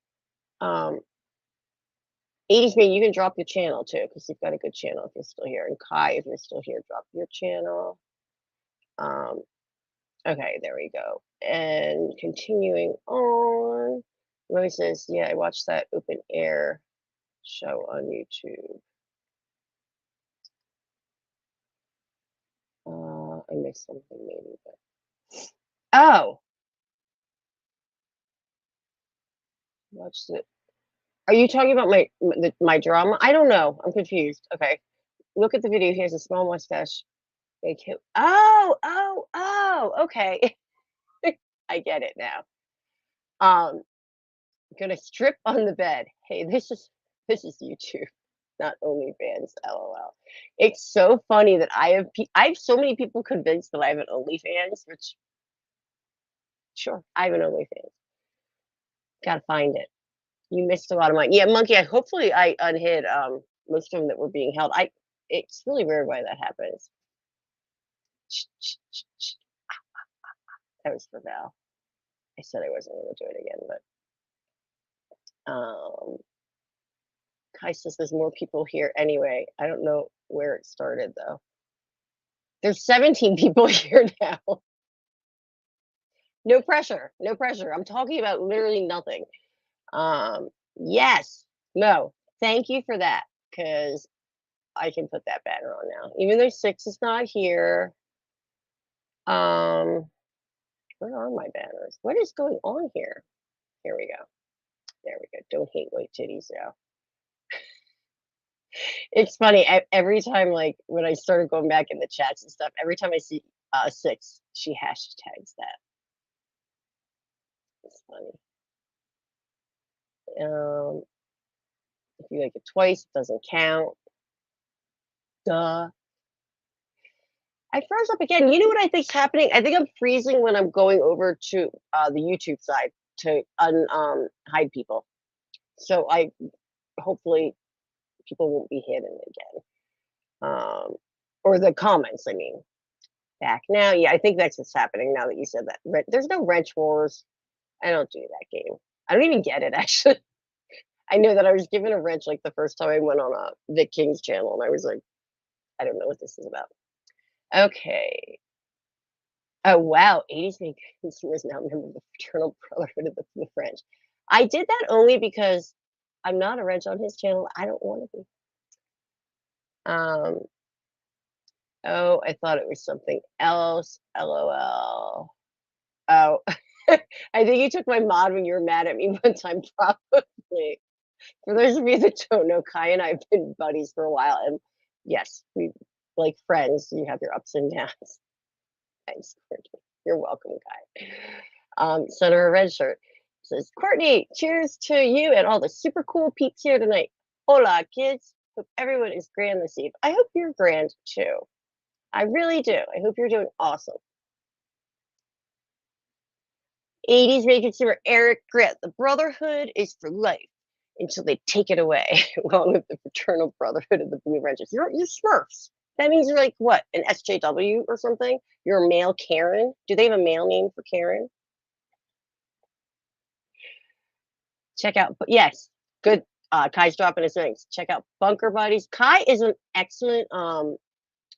80s Made, you can drop your channel too, because you've got a good channel if you're still here. And Kai, if you're still here, drop your channel. Okay, there we go. And continuing on, Roy says, yeah, I watched that open air show on YouTube. I missed something maybe, but oh, watched it. Are you talking about my drama? I don't know. I'm confused. Okay, look at the video. He has a small mustache. Oh, okay. I get it now. Gonna strip on the bed. Hey, this is YouTube, not OnlyFans. LOL. It's so funny that I have so many people convinced that I have an OnlyFans, which sure, I have an OnlyFans. Gotta find it. You missed a lot of mine. Yeah, Monkey. Hopefully I unhid most of them that were being held. It's really weird why that happens. That was for Val. I said I wasn't going to do it again, but Kai says there's more people here anyway. I don't know where it started though. There's 17 people here now. No pressure. No pressure. I'm talking about literally nothing. Yes. No. Thank you for that, because I can put that banner on now. Even though 6 is not here. Where are my banners? What is going on here? Here we go. There we go. Don't hate white titties now. It's funny. Every time, like when I started going back in the chats and stuff, every time I see 6, she hashtags that. It's funny. If you like it twice, it doesn't count. Duh. I froze up again. You know what I think's happening? I think I'm freezing when I'm going over to the YouTube side to hide people. So hopefully people won't be hidden again. Or the comments, I mean. Back now. Yeah, I think that's what's happening now that you said that. There's no wrench wars. I don't do that game. I don't even get it, actually. I know that I was given a wrench like the first time I went on Vic King's channel, and I was like, I don't know what this is about. Okay. Oh, wow. 80s Made consumers now member of the Fraternal Brotherhood of the French. I did that only because I'm not a wrench on his channel. I don't want to be. Oh, I thought it was something else. LOL. Oh, I think you took my mod when you were mad at me one time, probably. For those of you that don't know, Kai and I have been buddies for a while, and yes, we like friends. You have your ups and downs. Thanks, Courtney. You're welcome, Kai. Senator Red Shirt says, Courtney, cheers to you and all the super cool peeps here tonight. Hola, kids. Hope everyone is grand this eve. I hope you're grand too. I really do. I hope you're doing awesome. 80s made consumer Eric Grant. The brotherhood is for life until they take it away, along with the fraternal brotherhood of the Blue Rangers. You're Smurfs. That means you're like what? An SJW or something? You're a male Karen? Do they have a male name for Karen? Check out, yes, good. Kai's dropping his links. Check out Bunker Buddies. Kai is an excellent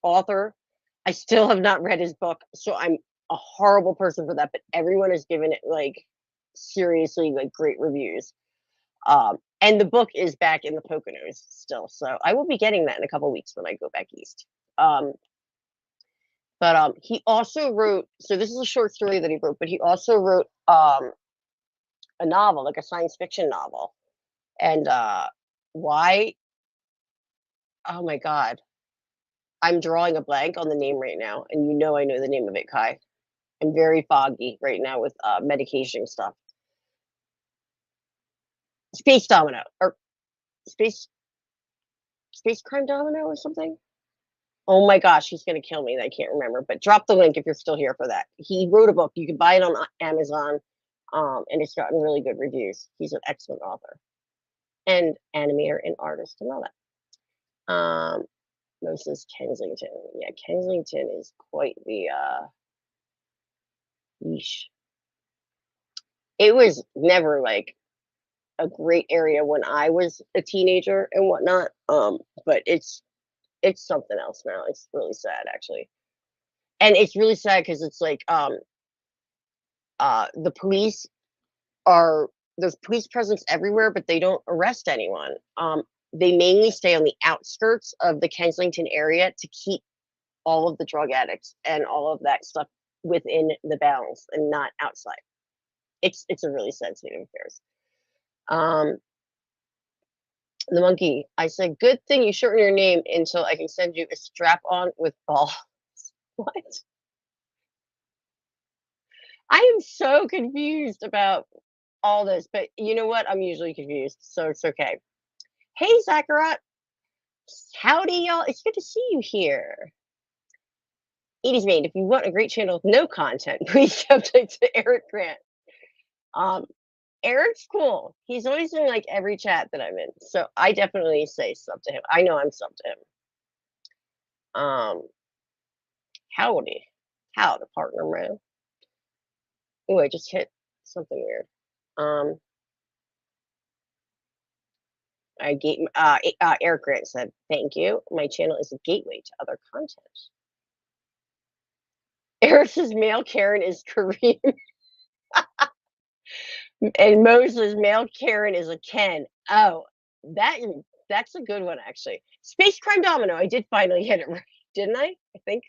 author. I still have not read his book, so I'm a horrible person for that. But everyone has given it like seriously like great reviews. And the book is back in the Poconos still, so I will be getting that in a couple weeks when I go back east. But he also wrote. So this is a short story that he wrote, but he also wrote a novel, like a science fiction novel. And why? Oh my God. I'm drawing a blank on the name right now. And you know I know the name of it, Kai. I'm very foggy right now with medication stuff. Space Domino. Or Space Crime Domino or something? Oh my gosh, he's going to kill me. I can't remember. But drop the link if you're still here for that. He wrote a book. You can buy it on Amazon. And it's gotten really good reviews. He's an excellent author. And animator and artist and all that. Moses Kensington. Yeah, Kensington is quite the yeesh. It was never like a great area when I was a teenager and whatnot. But it's something else now. It's really sad actually. And it's really sad because it's like the police there's police presence everywhere, but they don't arrest anyone. They mainly stay on the outskirts of the Kensington area to keep all of the drug addicts and all of that stuff within the bounds and not outside. It's a really sad state of affairs. The monkey, I said, good thing you shorten your name until I can send you a strap on with balls. What? I am so confused about all this, but you know what? I'm usually confused, so it's okay. Hey, Zachariah. Howdy, y'all. It's good to see you here. 80s Made. If you want a great channel with no content, please subject to Eric Grant. Eric's cool. He's always in like every chat that I'm in, so I definitely say sub to him. I know I'm sub to him. Howdy, partner, man. Oh, I just hit something weird. Eric Grant said, "Thank you. My channel is a gateway to other content." Eric's male Karen is Kareem. And Moses' male Karen is a Ken. Oh, that's a good one actually. Space Crime Domino. I did finally hit it right, didn't I? I think.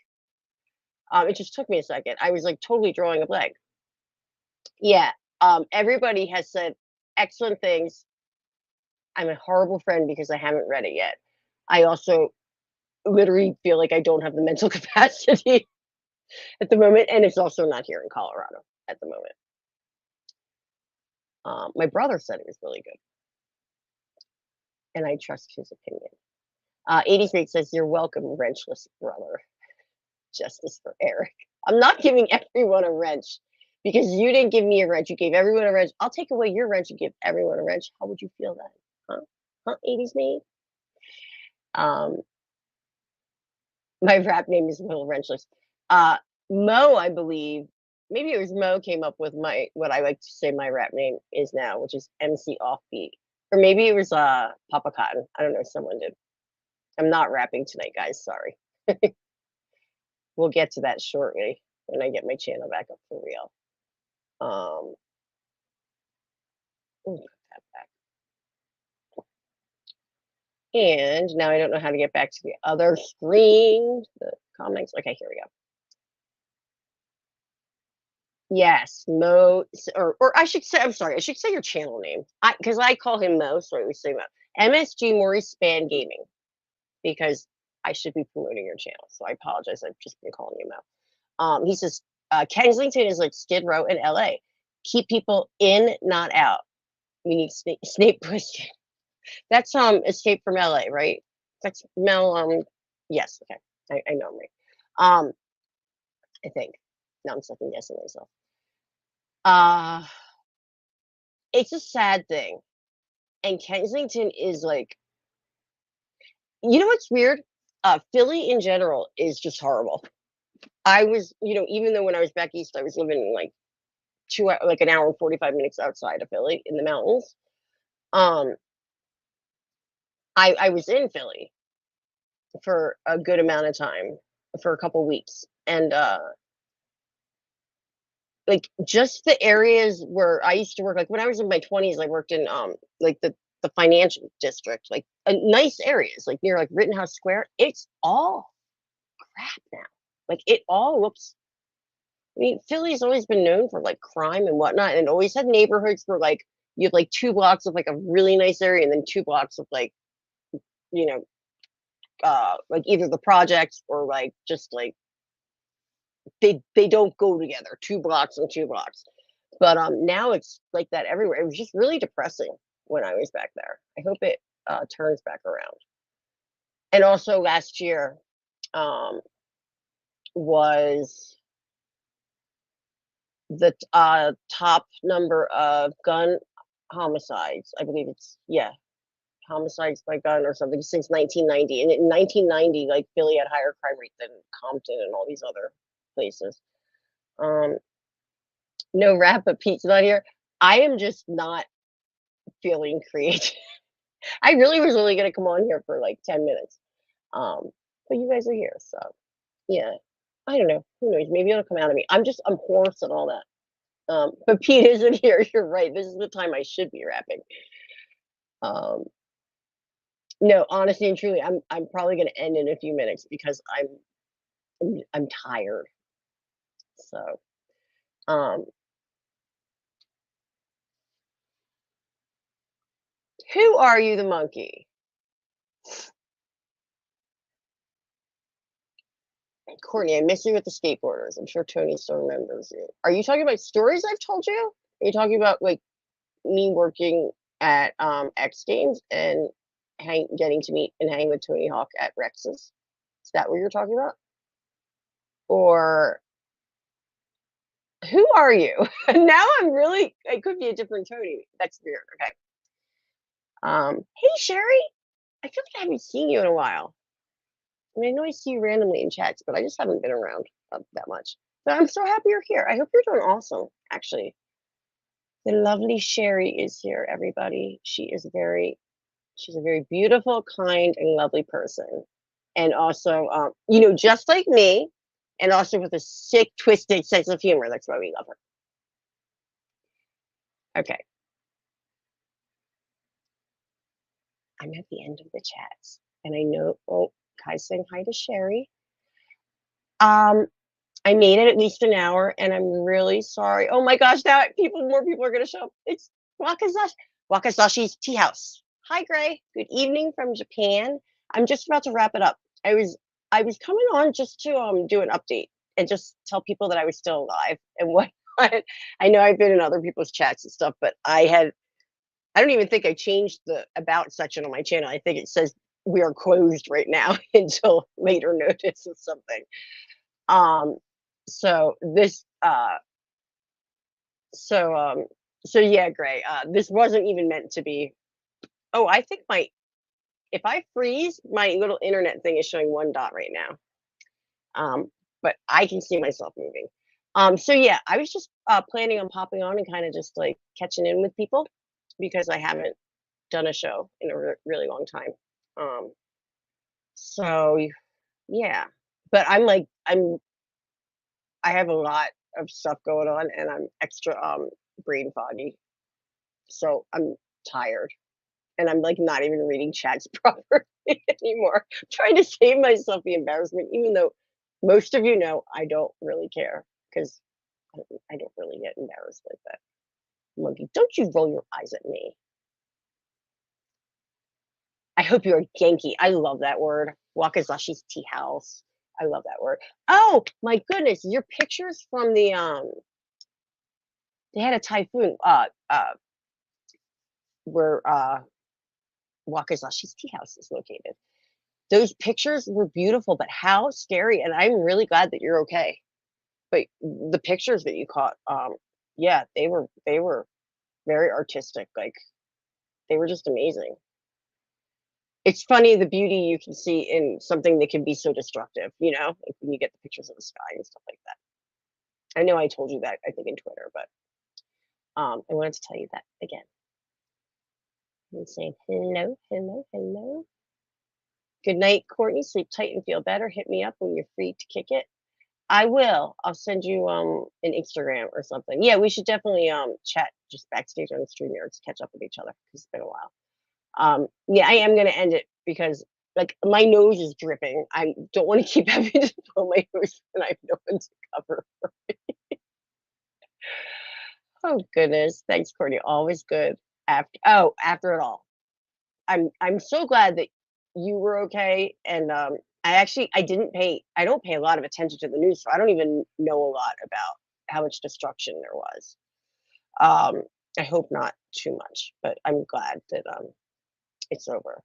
It just took me a second. I was like totally drawing a blank. Yeah. Everybody has said excellent things. I'm a horrible friend because I haven't read it yet. I also literally feel like I don't have the mental capacity at the moment, and it's also not here in Colorado at the moment. My brother said it was really good, and I trust his opinion. 80s Mate says, "You're welcome, wrenchless brother." Justice for Eric. I'm not giving everyone a wrench because you didn't give me a wrench. You gave everyone a wrench. I'll take away your wrench and give everyone a wrench. How would you feel then? Huh? 80s Mate? My rap name is Little Wrenchless. Mo, I believe, maybe it was Mo came up with what I like to say my rap name is now, which is MC Offbeat. Or maybe it was Papa Cotton. I don't know, someone did. I'm not rapping tonight, guys. Sorry. We'll get to that shortly when I get my channel back up for real. Put that back. And now I don't know how to get back to the other screen. The comments. Okay, here we go. Yes, Mo, or I should say, I'm sorry, I should say your channel name. Because I call him Mo, so I always say Mo. MSG Maurice Span Gaming, because I should be promoting your channel. So I apologize. I've just been calling you Mo. He says, Kensington is like Skid Row in LA. Keep people in, not out. We need Snape push. That's Escape from LA, right? That's Mel. Yes. Okay, I know him, right. I think. Now I'm second guessing myself. Uh, it's a sad thing, and Kensington is like, you know what's weird? Philly in general is just horrible. I was, even though when I was back east, I was living like like an hour and 45 minutes outside of Philly in the mountains. Um, I was in Philly for a good amount of time, for a couple weeks, and like just the areas where I used to work. Like when I was in my 20s, I worked in like the financial district, like nice areas, like near like Rittenhouse Square. It's all crap now. Like it all looks. I mean, Philly's always been known for like crime and whatnot, and always had neighborhoods where like you have like 2 blocks of like a really nice area, and then 2 blocks of like you know like either the projects or like just like they don't go together. 2 blocks and 2 blocks. But now it's like that everywhere. It was just really depressing when I was back there. I hope it turns back around. And also last year um was the top number of gun homicides. I believe it's, yeah, homicides by gun or something since 1990. And in 1990, like Philly had higher crime rate than Compton and all these other places. Um, no rap, but Pete's not here. I am just not feeling creative. I really was only gonna come on here for like 10 minutes. Um, but you guys are here, so yeah. I don't know. Who knows? Maybe it'll come out of me. I'm hoarse and all that. But Pete isn't here. You're right. This is the time I should be rapping. Um, no, honestly and truly, I'm probably gonna end in a few minutes because I'm tired. So um who are you, the monkey? Courtney, I miss you with the skateboarders. I'm sure Tony still remembers you. Are you talking about stories I've told you? Are you talking about like me working at X Games and getting to meet and hang with Tony Hawk at Rex's? Is that what you're talking about? Or who are you? Now I'm really, it could be a different Tony. That's weird. Okay. Hey Sherry, I feel like I haven't seen you in a while. I mean, I know I see you randomly in chats, but I just haven't been around that much. But I'm so happy you're here. I hope you're doing awesome, actually. The lovely Sherry is here, everybody. She's a very beautiful, kind, and lovely person. And also, just like me, and also with a sick, twisted sense of humor. That's why we love her. Okay. I'm at the end of the chats. And I know, oh, Kai's saying hi to Sherry. I made it at least an hour, and I'm really sorry. Oh my gosh, now more people are gonna show up. It's Wakazashi's Tea House. Hi, Gray. Good evening from Japan. I'm just about to wrap it up. I was coming on just to do an update and just tell people that I was still alive and what I know I've been in other people's chats and stuff, but I don't even think I changed the about section on my channel. I think it says we are closed right now until later notice or something. Um, so this, so, so yeah, Gray, this wasn't even meant to be. Oh, I think if I freeze, my little internet thing is showing 1 dot right now. But I can see myself moving. So yeah, I was just planning on popping on and kind of just like catching in with people because I haven't done a show in a really long time. So yeah, but I have a lot of stuff going on and I'm extra brain foggy. So I'm tired and I'm like not even reading chats properly anymore. I'm trying to save myself the embarrassment, even though most of you know I don't really care because I don't really get embarrassed like that. Monkey, don't you roll your eyes at me. I hope you're Genki. I love that word. Wakazashi's tea house. I love that word. Oh my goodness, your pictures from the they had a typhoon where Wakasashi's tea house is located. Those pictures were beautiful, but how scary. And I'm really glad that you're okay. But the pictures that you caught, yeah, they were very artistic. Like they were just amazing. It's funny the beauty you can see in something that can be so destructive, you know, like when you get the pictures of the sky and stuff like that. I know I told you that, I think in Twitter, but I wanted to tell you that again. I'm saying hello, hello, hello. Good night, Courtney. Sleep tight and feel better. Hit me up when you're free to kick it. I will. I'll send you an Instagram or something. Yeah, we should definitely chat just backstage on the StreamYards, catch up with each other because it's been a while. Yeah, I am gonna end it because like my nose is dripping. I don't want to keep having to blow my nose and I have no one to cover. Oh goodness. Thanks, Courtney. Always good. After it all. I'm so glad that you were okay. And I don't pay a lot of attention to the news, so I don't even know a lot about how much destruction there was. I hope not too much, but I'm glad that it's over.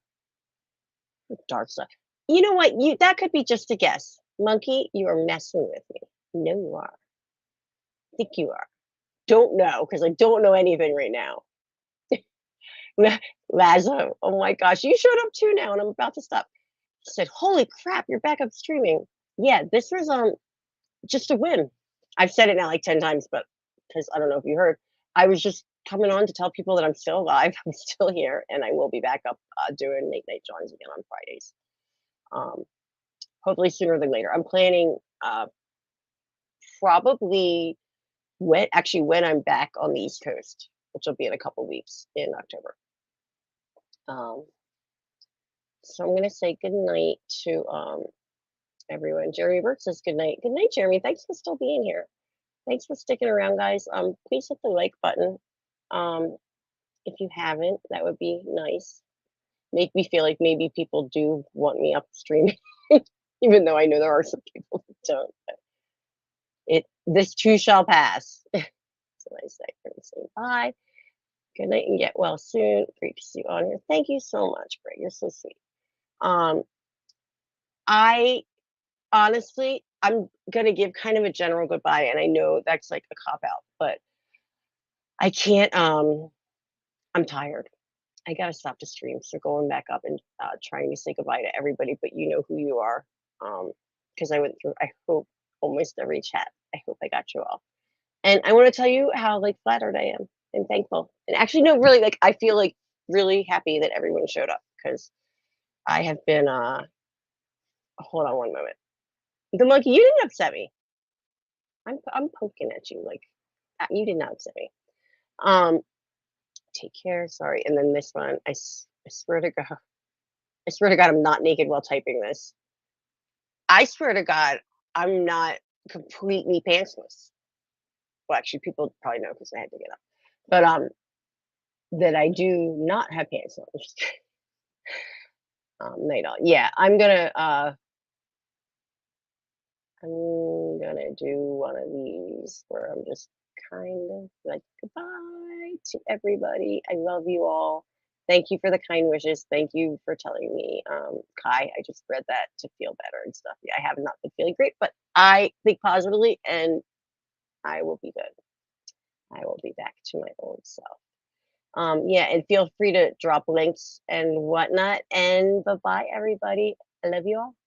Dark stuff. You know what? That could be just a guess. Monkey, you are messing with me. No, you are. I think you are. Don't know, because I don't know anything right now. Lazo, oh my gosh, you showed up too now, and I'm about to stop. He said, "Holy crap, you're back up streaming." Yeah, this was just a win. I've said it now like 10 times, but because I don't know if you heard, I was just coming on to tell people that I'm still alive, I'm still here, and I will be back up doing Night Jawns again on Fridays. Hopefully sooner than later. I'm planning probably when I'm back on the East Coast, which will be in a couple weeks in October. So I'm gonna say good night to everyone. Jeremy Burke says good night. Good night, Jeremy. Thanks for still being here. Thanks for sticking around, guys. Please hit the like button. If you haven't, that would be nice. Make me feel like maybe people do want me up streaming, even though I know there are some people that don't. But this too shall pass. So I say, I'm gonna say bye. Good night and get well soon. Great to see you on here. Thank you so much, Greg. You're so sweet. I honestly, I'm gonna give kind of a general goodbye, and I know that's like a cop out, but I can't. I'm tired. I gotta stop the stream. So going back up and trying to say goodbye to everybody, but you know who you are. Because I went through, I hope, almost every chat. I hope I got you all. And I want to tell you how like flattered I am and thankful. And actually, no, really, like I feel like really happy that everyone showed up because I have been. Hold on one moment. The monkey, you didn't upset me. I'm poking at you like you did not upset me. Take care. Sorry. And then this one, I swear to God, I'm not naked while typing this. I swear to God, I'm not completely pantsless. Well, actually, people probably know because I had to get up. But that I do not have pants on. Night on. Yeah, I'm gonna do one of these where I'm just kind of like goodbye to everybody. I love you all. Thank you for the kind wishes. Thank you for telling me, Kai. I just read that to feel better and stuff. Yeah, I have not been feeling great, but I think positively, and I will be good. I will be back to my old self. Yeah, and feel free to drop links and whatnot. And bye bye, everybody. I love you all.